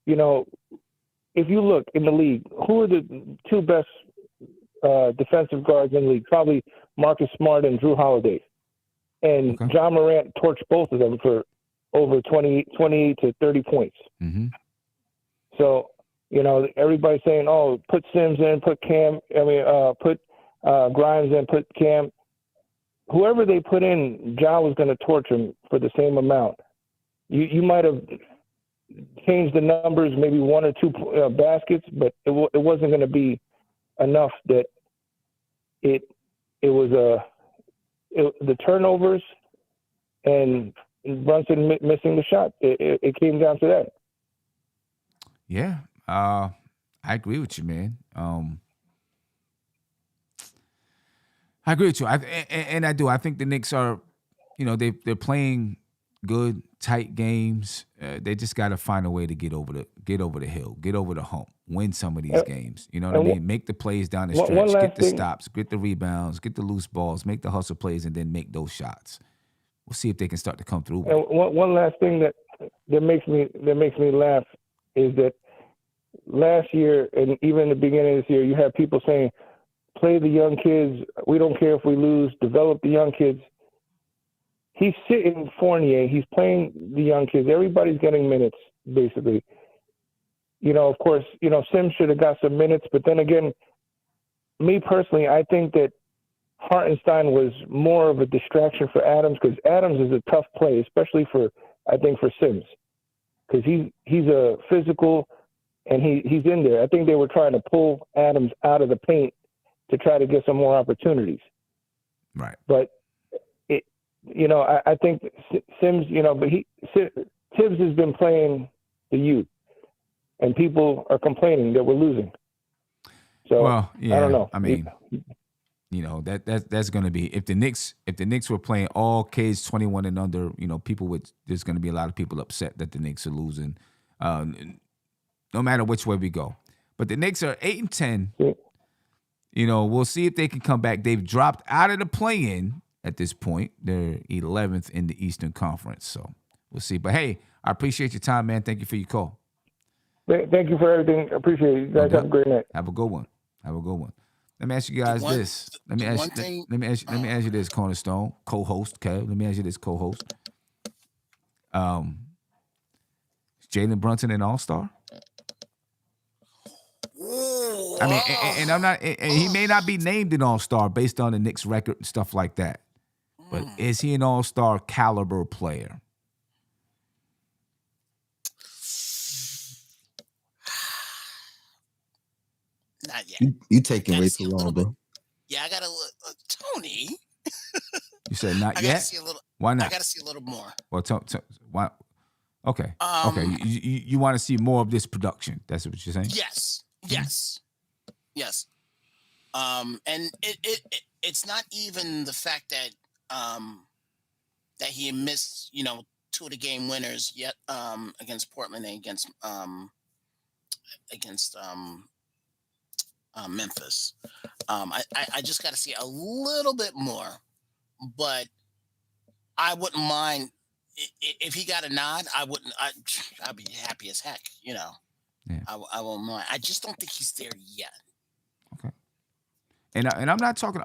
If you look in the league, who are the 2 best defensive guards in the league? Probably Marcus Smart and Drew Holiday. And John Morant torched both of them for over 28 to 30 points. Mm-hmm. So, everybody's saying, oh, put Sims in, put Grimes in, put Cam. Whoever they put in, Ja was going to torch him for the same amount. You might have changed the numbers, maybe 1 or 2 baskets, but it wasn't going to be enough that it was the turnovers and Brunson missing the shot. It came down to that. Yeah, I agree with you, man. I agree with you. I do. I think the Knicks are, they're playing good, tight games. They just got to find a way to get over the hill, get over the hump, win some of these games. You know what I mean? Make the plays down the stretch, get the stops, get the rebounds, get the loose balls, make the hustle plays, and then make those shots. We'll see if they can start to come through. One last thing that makes me laugh is that last year and even in the beginning of this year, you have people saying, play the young kids. We don't care if we lose. Develop the young kids. He's sitting Fournier. He's playing the young kids. Everybody's getting minutes, basically. Of course, Sims should have got some minutes. But then again, me personally, I think that Hartenstein was more of a distraction for Adams, because Adams is a tough play, especially for Sims, because he's a physical and he's in there. I think they were trying to pull Adams out of the paint to try to get some more opportunities. Right. But I think Sims, but Tibbs has been playing the youth, and people are complaining that we're losing. So well, yeah, I don't know. I mean, that's going to be if the Knicks were playing all kids 21 and under, there's going to be a lot of people upset that the Knicks are losing, no matter which way we go. But the Knicks are 8-10. We'll see if they can come back. They've dropped out of the play-in at this point. They're 11th in the Eastern Conference, so we'll see. But hey, I appreciate your time, man. Thank you for your call. Thank you for everything. I appreciate it. You guys have a great night. Have a good one. Let me ask you guys this. Let me ask you this, Cornerstone co-host Kev. Let me ask you this, co-host. Is Jalen Brunson an all-star? I mean, and I'm not. And he may not be named an all-star based on the Knicks record and stuff like that. But is he an all-star caliber player? Not yet. You taking way too long, bro. Yeah, I gotta look, Tony. You said not I yet. See a little, Why not? I gotta see a little more. Well, why? Okay. Okay. You want to see more of this production? That's what you're saying. Yes. And it's not even the fact that that he missed, 2 of the game winners yet against Portland and against Memphis. I just got to see a little bit more, but I wouldn't mind if he got a nod. I'd be happy as heck. Yeah. I won't mind. I just don't think he's there yet. Okay. And I'm not talking.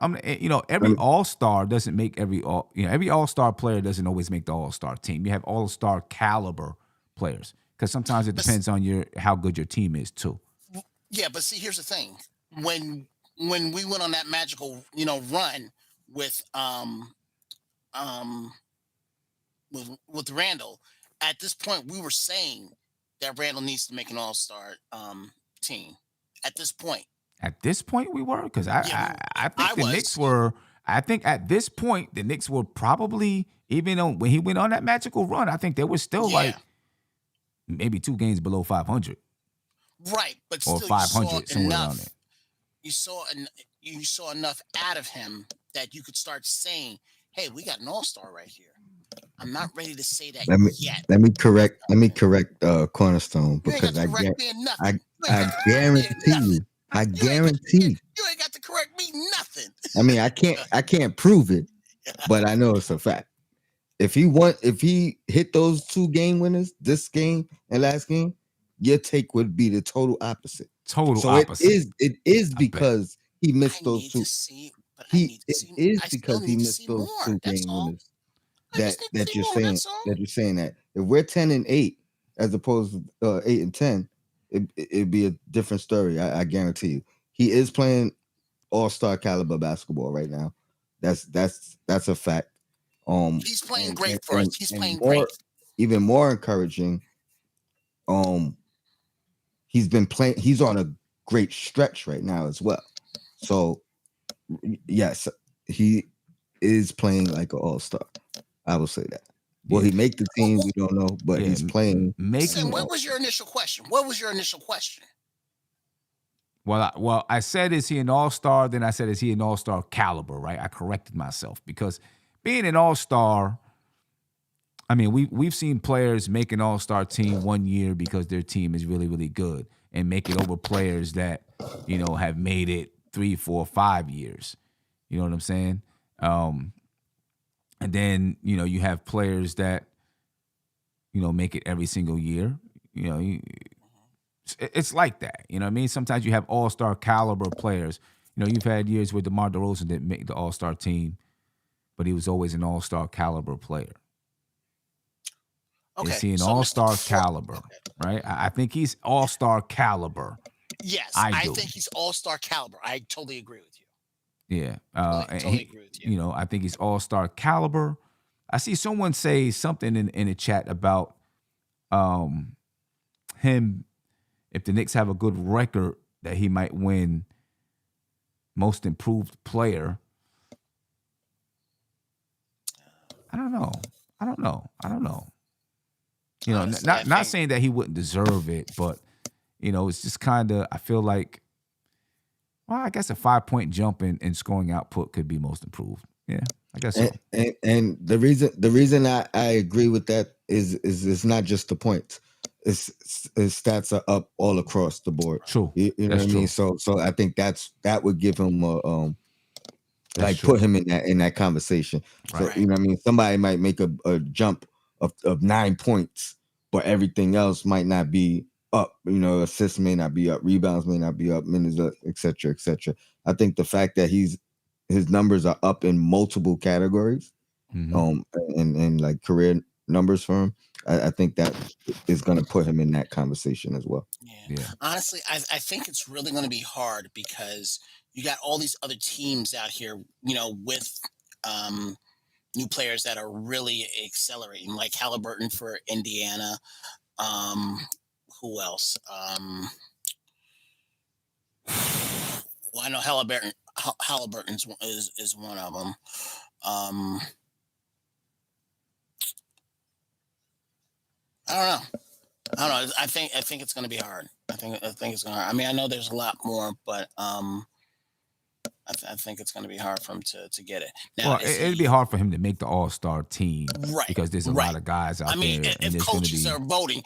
Every all-star doesn't make every all-star player doesn't always make the all-star team. You have all-star caliber players because sometimes it depends on how good your team is too. Yeah, but see, here's the thing: when we went on that magical run with Randall, at this point we were saying that Randall needs to make an all-star team. At this point. At this point, we were because I think the Knicks were. I think at this point the Knicks were probably when he went on that magical run. I think they were still like maybe 2 games below 500. Right, but or still 500 somewhere around there. You saw enough out of him that you could start saying, "Hey, we got an all-star right here." I'm not ready to say that yet. Let me correct Cornerstone because I guarantee you. I guarantee you ain't got to correct me nothing. I mean, I can't prove it, but I know it's a fact. If he hit those 2 game winners, this game and last game, your take would be the total opposite. It is because he missed those 2. It is because he missed those 2 game winners. That you're saying that if we're 10-8 as opposed to 8-10. It'd be a different story. I guarantee you. He is playing all-star caliber basketball right now. That's a fact. He's playing great for us. He's playing great. Even more encouraging. He's been playing. He's on a great stretch right now as well. So yes, he is playing like an all-star. I will say that. Will he make the team? We don't know, but he's playing. What was your initial question? Well, I said, is he an all-star? Then I said, is he an all-star caliber? Right? I corrected myself because being an all-star, I mean, we've seen players make an all-star team 1 year because their team is really, really good and make it over players that, have made it 3, 4, 5 years. You know what I'm saying? And then, you have players that, make it every single year. It's like that. You know what I mean? Sometimes you have all-star caliber players. You've had years where DeMar DeRozan didn't make the all-star team, but he was always an all-star caliber player. Okay. Is he an all-star caliber? Right? I think he's all-star caliber. Yes, I think he's all-star caliber. I totally agree with you. Yeah. And Totally he, agree with you. you know, I think he's all-star caliber. I see someone say something in the chat about him, if the Knicks have a good record, that he might win most improved player. I don't know. You know, Honestly, not I think saying that he wouldn't deserve it, but you know, it's just kind of, I feel like, well, I guess a 5-point jump in scoring output could be most improved. Yeah, I guess so. And the reason I agree with that is it's not just the points. It's stats are up all across the board. True. You know That's what I mean? true. So I think that would give him a That's like true. put him in that conversation. So Right. you know what I mean? Somebody might make a jump of 9 points, but everything else might not be up. You know, assists may not be up, rebounds may not be up, minutes, et cetera, et cetera. I think the fact that his numbers are up in multiple categories, Mhm. and like career numbers for him, I think that is going to put him in that conversation as well. Yeah. honestly, I think it's really going to be hard because you got all these other teams out here, with um, new players that are really accelerating, like Halliburton for Indiana. Um, who else? Well, I know Halliburton's is one of them. Um, I don't know. I think it's going to be hard. I think it's going to. I mean, I know there's a lot more, but I think it's going to be hard for him to get it. Now, Well, is it'd be he hard for him to make the All-Star team right? because there's a Right. lot of guys I out mean, there, and if there's going to coaches be. are voting,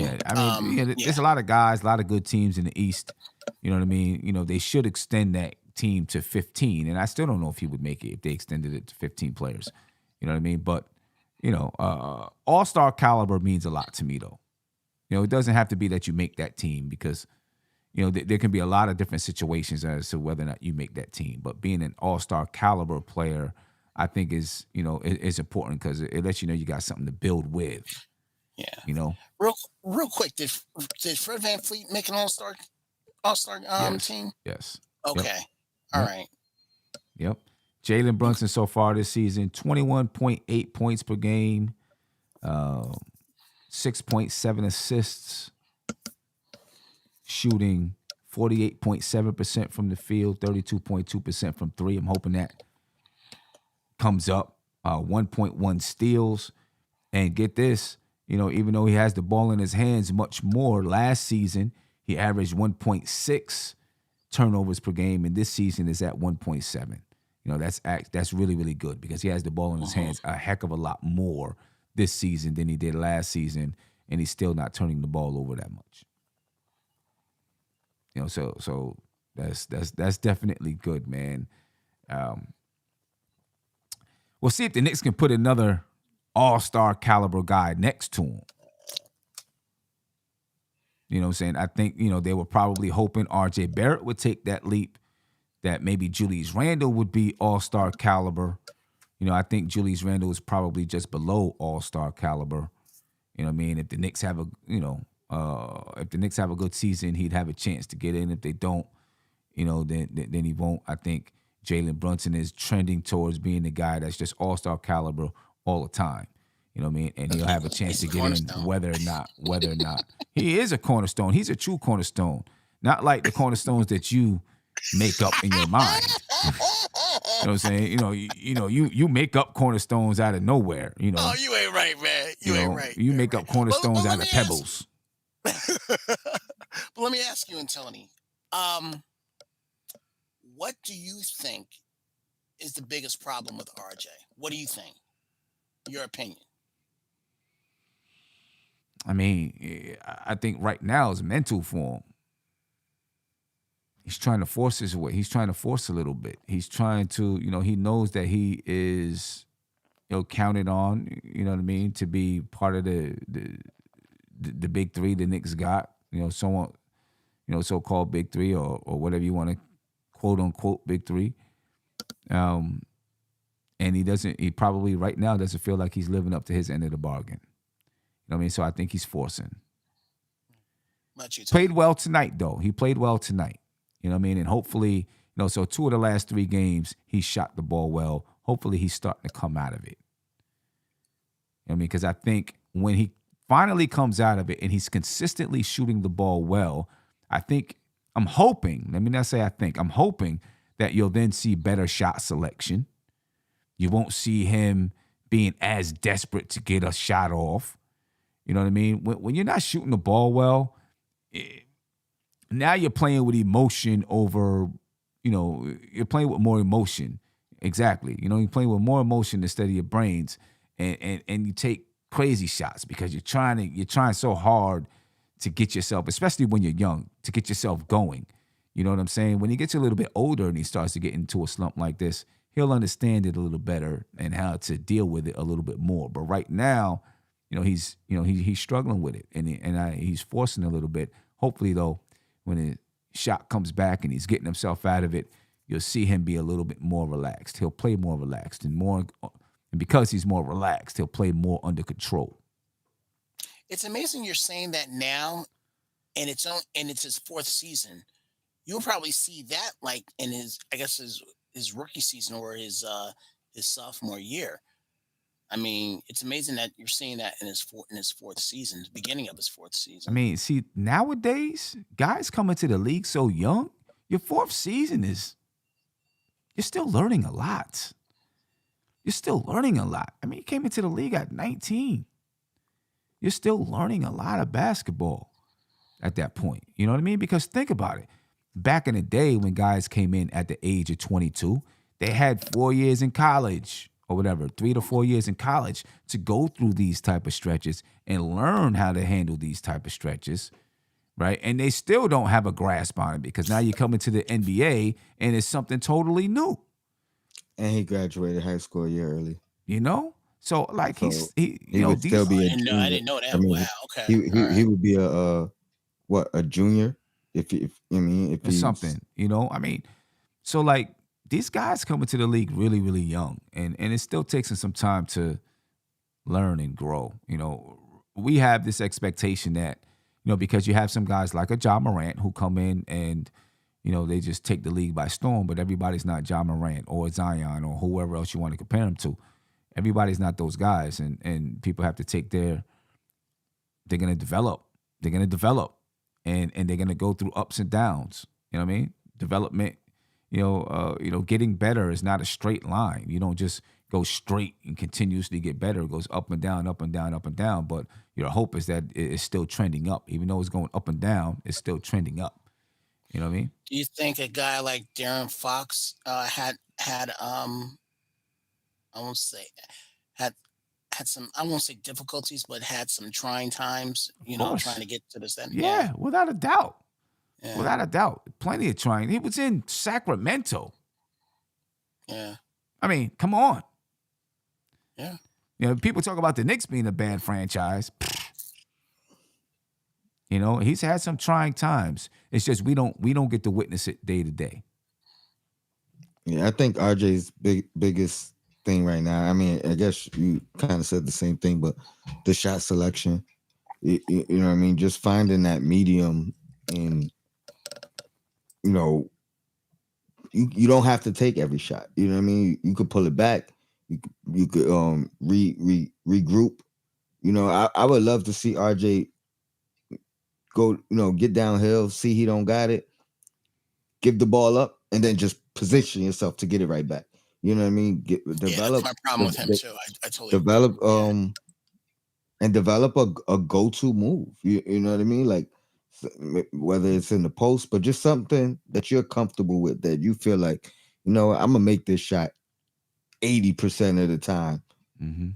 Yeah, I mean, yeah, yeah, there's a lot of guys, a lot of good teams in the East. You know what I mean? You know, they should extend that team to 15, and I still don't know if he would make it if they extended it to 15 players. You know what I mean? But you know, All-Star caliber means a lot to me, though. You know, it doesn't have to be that you make that team because you know there can be a lot of different situations as to whether or not you make that team. But being an All-Star caliber player, I think is is important because it lets you know you got something to build with. yeah. You know. Real quick, did Fred VanVleet make an All-Star Yes. team? Yes. Yep. Okay, all Yep. right. Yep. Jalen Brunson so far this season, 21.8 points per game, 6.7 assists, shooting 48.7% from the field, 32.2% from three. I'm hoping that comes up. 1.1 steals. And get this, you know, even though he has the ball in his hands much more, last season he averaged 1.6 turnovers per game, and this season is at 1.7. You know, that's really, really good because he has the ball in his hands a heck of a lot more this season than he did last season, and he's still not turning the ball over that much. You know, so that's definitely good, man. We'll see if the Knicks can put another All-Star caliber guy next to him. You know what I'm saying? I think, you know, they were probably hoping R.J. Barrett would take that leap, that maybe Julius Randle would be All-Star caliber. You know, I think Julius Randle is probably just below All-Star caliber. You know what I mean? If the Knicks have if the Knicks have a good season, he'd have a chance to get in. If they don't, you know, then he won't. I think Jalen Brunson is trending towards being the guy that's just All-Star caliber all the time. You know what I mean? And he'll have a chance to get in whether or not. He is a cornerstone. He's a true cornerstone. Not like the cornerstones that you make up in your mind. You know what I'm saying? You make up cornerstones out of nowhere, you know. Oh, you ain't right, man. You ain't right. You make up cornerstones out of pebbles. But let me ask you, Tony, what do you think is the biggest problem with RJ? What do you think? Your opinion. I mean, I think right now is mental for him. He's trying to force his way. He's trying to force a little bit. He's trying to, you know, he knows that he is, you know, counted on, you know what I mean, to be part of the big three the Knicks got, you know, so-called big three or whatever you want to quote unquote big three. And he probably right now doesn't feel like he's living up to his end of the bargain. You know what I mean? So I think he's forcing. Played well tonight, though. He played well tonight. You know what I mean? And hopefully So 2 of the last 3 games, he shot the ball well. Hopefully he's starting to come out of it. Because I think when he finally comes out of it and he's consistently shooting the ball well, I'm hoping that you'll then see better shot selection. You won't see him being as desperate to get a shot off. You know what I mean? When you're not shooting the ball well, now you're playing with emotion over, you're playing with more emotion. Exactly. You're playing with more emotion instead of your brains. And you take crazy shots because you're trying so hard to get yourself, especially when you're young, to get yourself going. You know what I'm saying? When he gets a little bit older and he starts to get into a slump like this, he'll understand it a little better and how to deal with it a little bit more. But right now, he's struggling with it and he's forcing a little bit. Hopefully, though, when the shot comes back and he's getting himself out of it, you'll see him be a little bit more relaxed. He'll play more relaxed and because he's more relaxed, he'll play more under control. It's amazing you're saying that now, and it's his 4th season. You'll probably see that like in his rookie season or his sophomore year. I mean, it's amazing that you're seeing that in his 4th season, the beginning of his 4th season. See, nowadays, guys come into the league so young, your 4th season you're still learning a lot. You're still learning a lot. You came into the league at 19. You're still learning a lot of basketball at that point. You know what I mean? Because think about it. Back in the day when guys came in at the age of 22, they had 4 years in college or whatever, 3 to 4 years in college to go through these type of stretches and learn how to handle these type of stretches, right? And they still don't have a grasp on it because now you come into the NBA and it's something totally new. And he graduated high school a year early. So like he would still be a junior. I didn't know that. Wow. Okay. He would be a junior if he's something. So like these guys come into the league really, really young, and it still takes them some time to learn and grow. We have this expectation that because you have some guys like a Ja Morant who come in and they just take the league by storm, but everybody's not Ja Morant or Zion or whoever else you want to compare them to. Everybody's not those guys, and people have to take they're going to develop. They're going to develop, and they're going to go through ups and downs. You know what I mean? Development, getting better is not a straight line. You don't just go straight and continuously get better. It goes up and down, up and down, up and down. But your hope is that it's still trending up. Even though it's going up and down, it's still trending up. You know what I mean? Do you think a guy like De'Aaron Fox had I won't say some, I won't say difficulties, but had some trying times, trying to get to this end? Yeah, without a doubt. Yeah. Without a doubt. Plenty of trying. He was in Sacramento. Yeah. Come on. Yeah. People talk about the Knicks being a bad franchise. He's had some trying times. It's just we don't get to witness it day to day. Yeah, I think RJ's biggest thing right now. I guess you kind of said the same thing, but the shot selection. You know what I mean? Just finding that medium, and you don't have to take every shot. You know what I mean? You could pull it back. You could regroup. I would love to see RJ go, get downhill, see he don't got it, give the ball up, and then just position yourself to get it right back. You know what I mean? Develop. That's my problem with him too. I totally develop and develop a go-to move. You know what I mean? Like whether it's in the post, but just something that you're comfortable with, that you feel like, I'm gonna make this shot 80% of the time. Mm-hmm.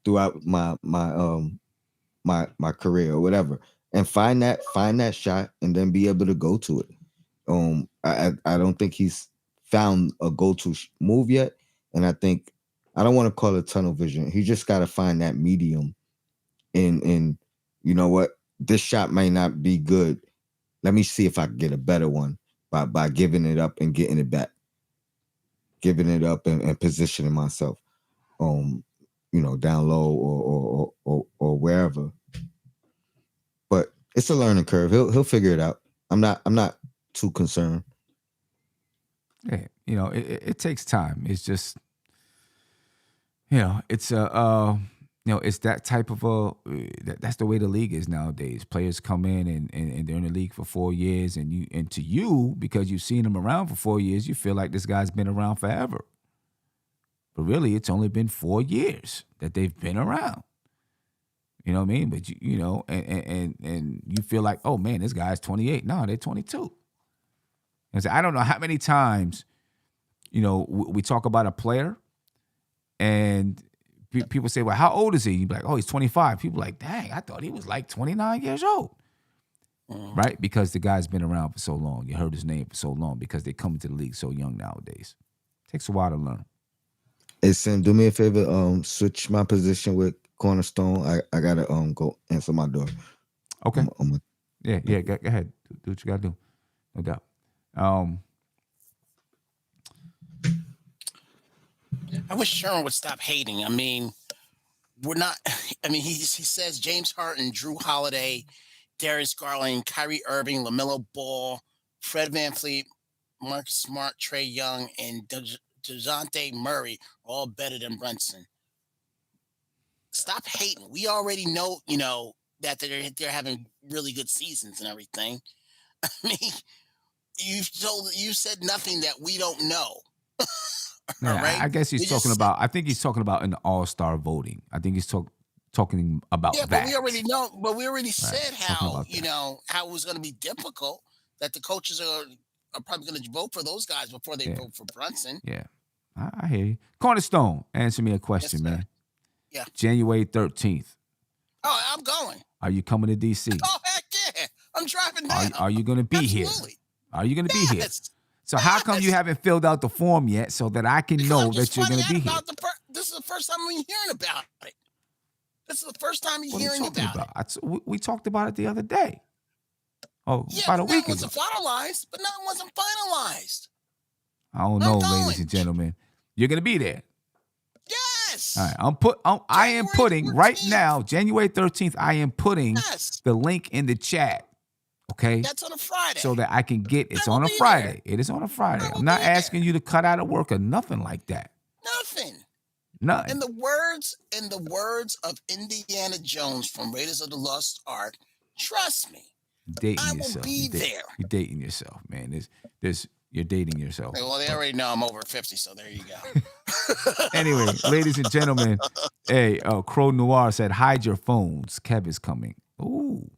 Throughout my career or whatever, and find that shot and then be able to go to it. I don't think he's found a go-to move yet, and I think I don't want to call it tunnel vision. He just got to find that medium. In you know what, this shot may not be good. Let me see if I can get a better one by giving it up and getting it back, giving it up and positioning myself, down low or wherever. But it's a learning curve. He'll figure it out. I'm not too concerned. Yeah, it takes time. It's just, it's it's that type of that's the way the league is nowadays. Players come in and they're in the league for 4 years, and to you, because you've seen them around for 4 years, you feel like this guy's been around forever. But really, it's only been 4 years that they've been around. You know what I mean? But and you feel like, oh man, this guy's 28. No, they're 22. And so I don't know how many times, we talk about a player, and people say, well, how old is he? You be like, oh, he's 25. People are like, dang, I thought he was like 29 years old. Right? Because the guy's been around for so long. You heard his name for so long because they come into the league so young nowadays. Takes a while to learn. Hey, Sam, do me a favor. Switch my position with Cornerstone. I gotta go answer my door. Okay. Yeah. Go ahead. Do what you gotta do. No doubt. I wish Sherman would stop hating. I mean, we're not. I mean, he says James Harden, Drew Holiday, Darius Garland, Kyrie Irving, LaMelo Ball, Fred VanVleet, Marcus Smart, Trae Young, and DeJounte Murray are all better than Brunson. Stop hating. We already know, that they're having really good seasons and everything. I mean, you said nothing that we don't know. Yeah, right? I guess he's talking about. I think he's talking about in the All-Star voting. I think he's talking about that. But we already know. But we already said how how it was going to be difficult. That the coaches are probably going to vote for those guys before they vote for Brunson. Yeah, I hear you. Cornerstone, answer me a question, man. Yeah. January 13th. Oh, I'm going. Are you coming to DC? Oh heck yeah! I'm driving down. Are you going to be here? Are you going to be here? So how come you haven't filled out the form yet so that I can know that you're going to be here? This is the first time we're hearing about it. This is the first time you're hearing about it. We talked about it the other day. Oh, yeah, about a week ago. It wasn't finalized, but nothing wasn't finalized. I don't know, ladies and gentlemen. You're going to be there. Yes. All right. I am putting 13th. Right now, January 13th, I am putting the link in the chat. Okay. That's on a Friday. So that I can get it's on a Friday. It is on a Friday. I'm not asking you to cut out of work or nothing like that. Nothing. Nothing. In the words of Indiana Jones from Raiders of the Lost Ark, trust me. I will be there. You're dating yourself, man. You're dating yourself. Well, they already know I'm over 50, so there you go. Anyway, ladies and gentlemen, Crow Noir said, hide your phones. Kev is coming. Ooh.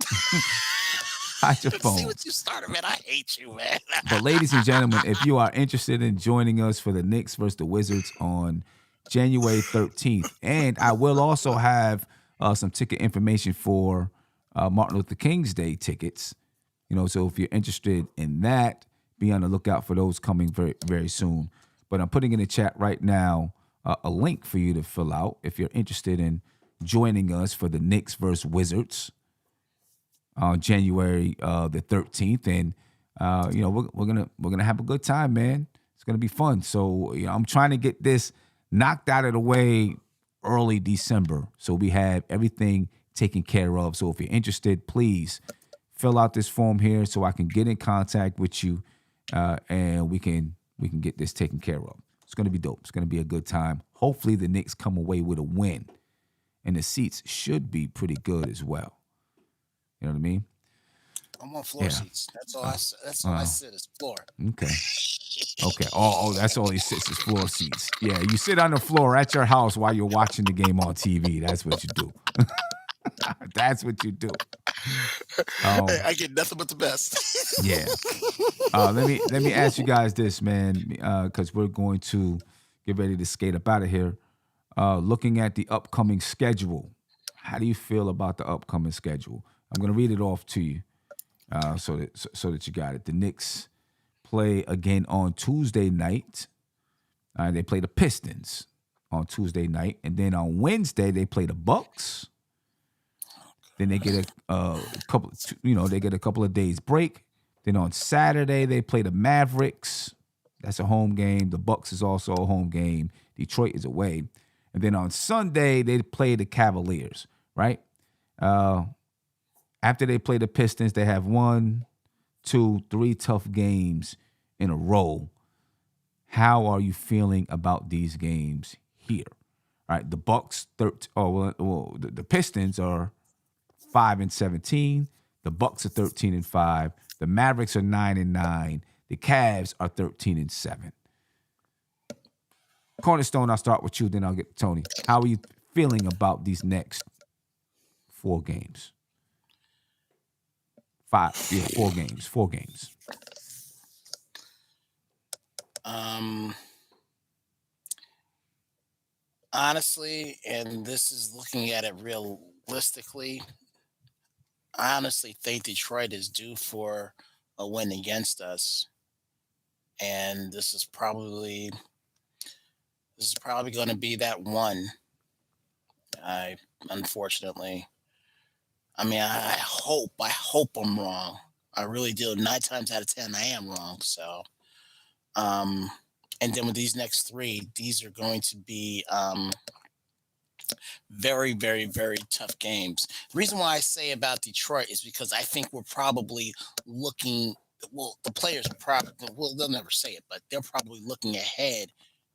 Hide your phone. See what you started, man. I hate you, man. But ladies and gentlemen, if you are interested in joining us for the Knicks versus the Wizards on January 13th, and I will also have some ticket information for Martin Luther King's Day tickets. So if you're interested in that, be on the lookout for those coming very, very soon. But I'm putting in the chat right now a link for you to fill out if you're interested in joining us for the Knicks versus Wizards on January the 13th, and we're gonna have a good time, man. It's gonna be fun. So I'm trying to get this knocked out of the way early December, so we have everything taken care of. So if you're interested, please fill out this form here so I can get in contact with you, and we can get this taken care of. It's gonna be dope. It's gonna be a good time. Hopefully the Knicks come away with a win, and the seats should be pretty good as well. You know what I mean? I'm on floor seats. That's all. That's all I sit is floor. Okay. Oh, that's all he sits is floor seats. Yeah, you sit on the floor at your house while you're watching the game on TV. That's what you do. That's what you do. Hey, I get nothing but the best. Yeah. Let me ask you guys this, man, because we're going to get ready to skate up out of here. Looking at the upcoming schedule, how do you feel about the upcoming schedule? I'm going to read it off to you so that you got it. The Knicks play again on Tuesday night. They play the Pistons on Tuesday night. And then on Wednesday, they play the Bucks. Then they get a couple of days break. Then on Saturday, they play the Mavericks. That's a home game. The Bucks is also a home game. Detroit is away. And then on Sunday, they play the Cavaliers, right? After they play the Pistons, they have 1, 2, 3 tough games in a row. how are you feeling about these games here? All right, the Bucks the Pistons are 5-17. The Bucks are 13-5. The Mavericks are 9-9. The Cavs are 13-7. Cornerstone, I'll start with you, then I'll get to Tony. How are you feeling about these next 4 games? 4 games. 4 games. Honestly, and this is looking at it realistically, I honestly think Detroit is due for a win against us. And this is probably going to be that one. Unfortunately, I mean, I hope I'm wrong. I really do. 9 times out of 10, I am wrong. So, and then with these next 3, these are going to be very, very, very tough games. The reason why I say about Detroit is because I think we're probably looking. Well, the players are probably. Well, they'll never say it, but they're probably looking ahead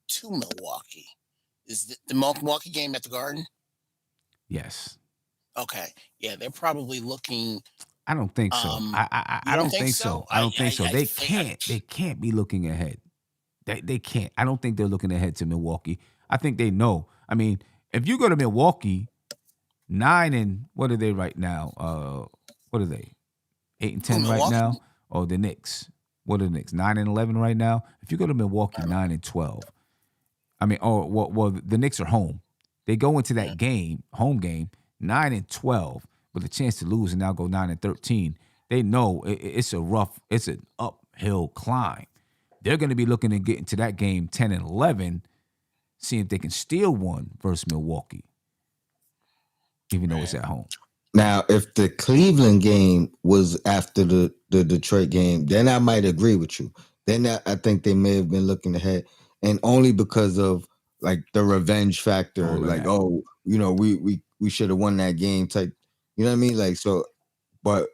to Milwaukee. Is the Milwaukee game at the Garden? Yes. Okay. Yeah, they're probably looking. I don't think so. I don't think so. I don't think so. They can't be looking ahead. They can't. I don't think they're looking ahead to Milwaukee. I think they know. I mean, if you go to Milwaukee, 9 and what are they right now? What are they? 8-10 right now? Or the Knicks? What are the Knicks? 9-11 right now? If you go to Milwaukee, 9-12. I mean, well, the Knicks are home. They go into that game, home game, 9-12, with a chance to lose and now go 9-13. They know it's an uphill climb. They're going to be looking to get into that game 10-11, seeing if they can steal one versus Milwaukee, even though it's at home. Now, if the Cleveland game was after the Detroit game, then I might agree with you. Then I think they may have been looking ahead, and only because of like the revenge factor, we should have won that game type. You know what I mean? Like so, but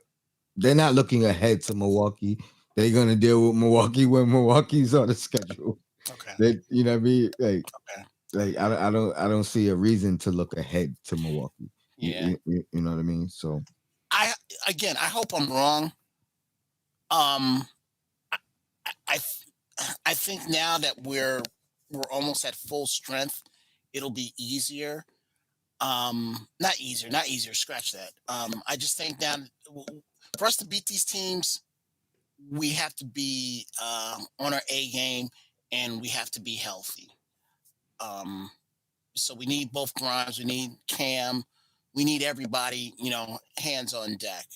they're not looking ahead to Milwaukee. They're gonna deal with Milwaukee when Milwaukee's on the schedule. Okay. You know what I mean? Like I don't see a reason to look ahead to Milwaukee. Yeah. You know what I mean? So I hope I'm wrong. I think now that we're almost at full strength, it'll be easier. Not easier, scratch that. I just think now for us to beat these teams, we have to be on our A game and we have to be healthy. So we need both Grimes, we need Cam, we need everybody, hands on deck.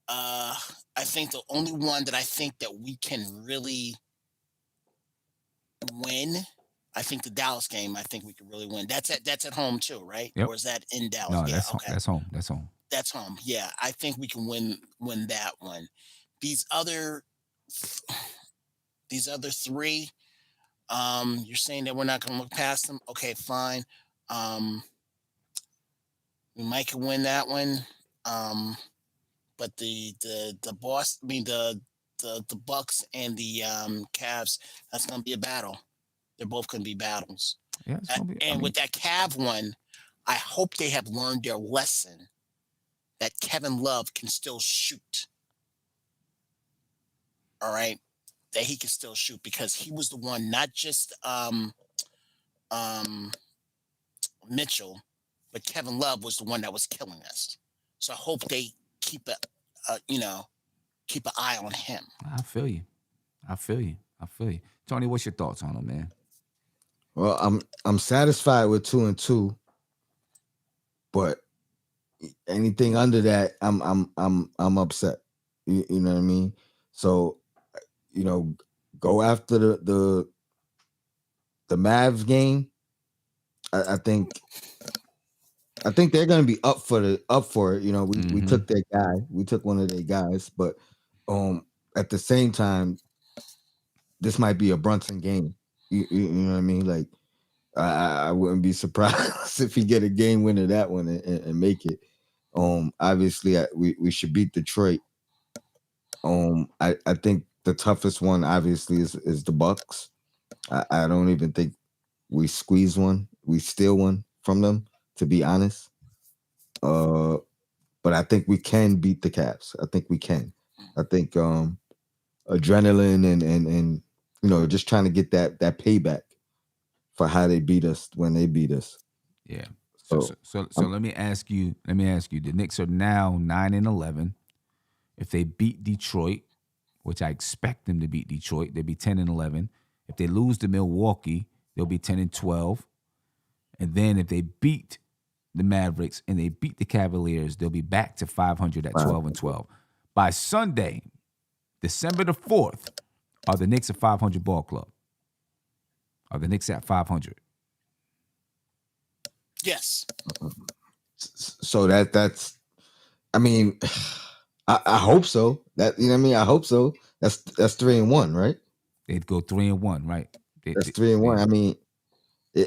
I think the only one that I think that we can really win, I think the Dallas game, I think we could really win. That's at home too, right? Yep. Or is that in Dallas? No, yeah, that's home. That's home. Yeah, I think we can win that one. These other 3, you're saying that we're not going to look past them. Okay, fine. We might can win that one. But the Bucks and the Cavs, that's going to be a battle. They're both going to be battles. Yeah, with that Cav one, I hope they have learned their lesson that Kevin Love can still shoot. All right, that he can still shoot because he was the one, not just Mitchell, but Kevin Love was the one that was killing us. So I hope they keep keep an eye on him. I feel you. Tony, what's your thoughts on him, man? Well, I'm satisfied with 2-2, but anything under that, I'm upset. You know what I mean? So, go after the Mavs game. I think they're gonna be up for it. We took their guy, we took one of their guys, but at the same time, this might be a Brunson game. You know what I mean? Like I wouldn't be surprised if he get a game winner that one and make it. Obviously we should beat Detroit. I think the toughest one obviously is the Bucks. I don't even think we squeeze one. We steal one from them, to be honest. But I think we can beat the Cavs. I think we can. I think adrenaline and just trying to get that payback for how they beat us when they beat us. Yeah. So, So let me ask you. The Knicks are now 9-11. If they beat Detroit, which I expect them to beat Detroit, they'll be 10-11. If they lose to Milwaukee, they'll be 10-12. And then if they beat the Mavericks and they beat the Cavaliers, they'll be back to 500 at 12-12. By Sunday, December the 4th, are the Knicks a 500 ball club? Are the Knicks at 500? Yes. So that's. I mean, I hope so. That you know what I mean. I hope so. That's 3-1, right? They'd go 3-1, right? That's 3-1. I mean,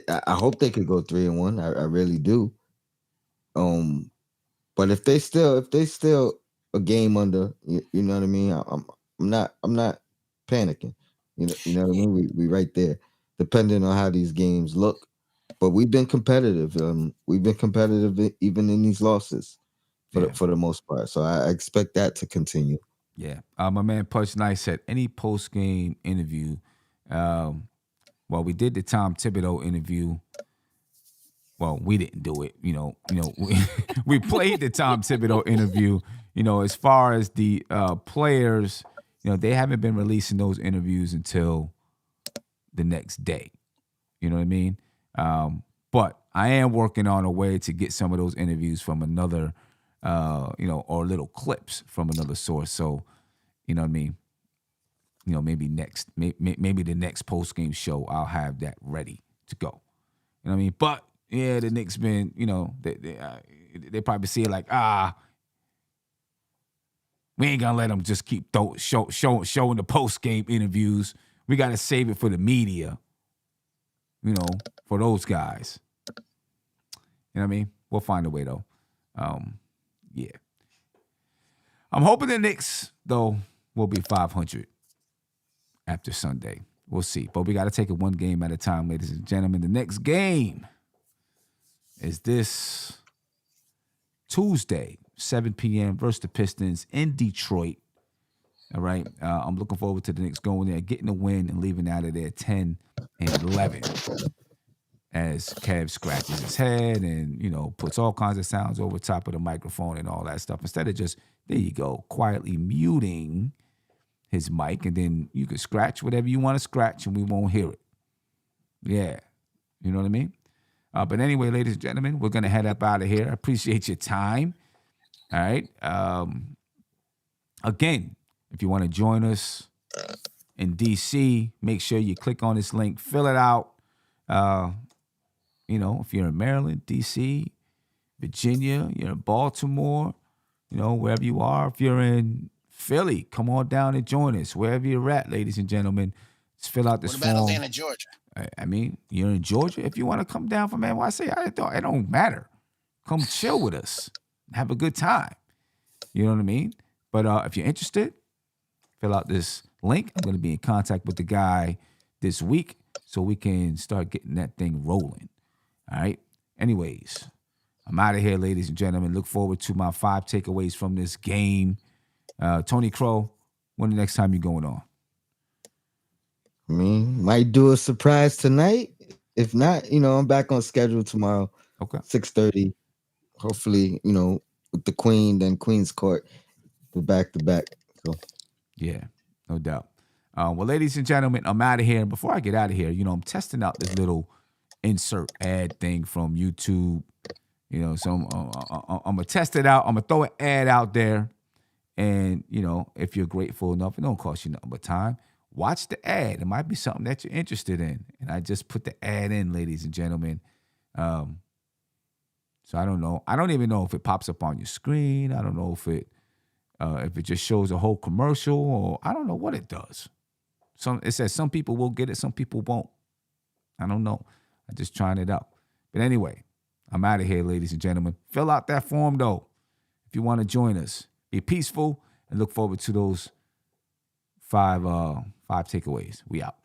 I hope they could go 3-1. I really do. But if they still a game under, you know what I mean. I'm not panicking. You know what I mean. We right there, depending on how these games look. But we've been competitive. We've been competitive even in these losses for the most part. So I expect that to continue. Yeah. My man Punch Nice said any post game interview. Well, we did the Tom Thibodeau interview. Well, we didn't do it. We played the Tom Thibodeau interview. As far as the players, they haven't been releasing those interviews until the next day. You know what I mean? But I am working on a way to get some of those interviews from another, or little clips from another source. So, you know what I mean? Maybe maybe the next post game show, I'll have that ready to go. You know what I mean? But yeah, the Knicks been, they probably see it like, we ain't gonna let them just keep showing the post game interviews. We gotta save it for the media. For those guys. You know what I mean? We'll find a way though. Yeah. I'm hoping the Knicks, though, will be 500 after Sunday. We'll see. But we got to take it one game at a time, ladies and gentlemen. The next game is this Tuesday, 7 p.m. versus the Pistons in Detroit. All right. I'm looking forward to the Knicks going there, getting a win and leaving out of there 10-11. As Kev scratches his head and, puts all kinds of sounds over top of the microphone and all that stuff. Instead of just, there you go, quietly muting his mic, and then you can scratch whatever you want to scratch and we won't hear it. Yeah. You know what I mean? But anyway, ladies and gentlemen, we're going to head up out of here. I appreciate your time. All right. Again, if you want to join us in D.C., make sure you click on this link, fill it out. If you're in Maryland, D.C., Virginia, you're in Baltimore, wherever you are. If you're in Philly, come on down and join us. Wherever you're at, ladies and gentlemen, just fill out this form. What about Atlanta, Georgia? I mean, you're in Georgia. If you want to come down from NYC, it don't matter. Come chill with us. Have a good time. You know what I mean? But if you're interested, fill out this link. I'm going to be in contact with the guy this week so we can start getting that thing rolling. All right. Anyways, I'm out of here, ladies and gentlemen. Look forward to my 5 takeaways from this game. Tony Crow, when the next time you going on? I mean, might do a surprise tonight. If not, I'm back on schedule tomorrow. Okay. 6:30. Hopefully, with the Queen, then Queen's Court, the back-to-back. So, yeah, no doubt. Well, ladies and gentlemen, I'm out of here. And before I get out of here, I'm testing out this little insert ad thing from YouTube. So I'm going to test it out. I'm going to throw an ad out there. And, if you're grateful enough, it don't cost you nothing but time. Watch the ad. It might be something that you're interested in. And I just put the ad in, ladies and gentlemen. So I don't know. I don't even know if it pops up on your screen. I don't know if it just shows a whole commercial, or I don't know what it does. It says some people will get it, some people won't. I don't know. I'm just trying it out. But anyway, I'm out of here, ladies and gentlemen. Fill out that form, though, if you want to join us. Be peaceful and look forward to those 5 takeaways. We out.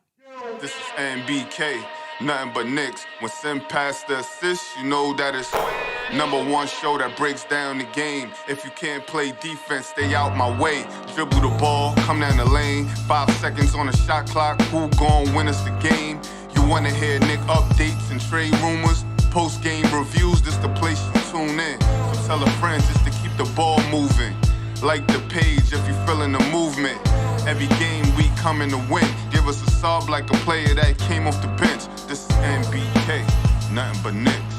This is NBK, nothing but Knicks. When Sim passed the assist, you know that it's #1 show that breaks down the game. If you can't play defense, stay out my way. Dribble the ball, come down the lane. 5 seconds on the shot clock, who gon' win us the game? You wanna hear Nick updates and trade rumors? Post-game reviews, this the place you tune in. So tell a friend just to keep the ball moving. Like the page if you feeling the movement. Every game we coming to win. Give us a sub like a player that came off the bench. This is NBK, nothing but Nick.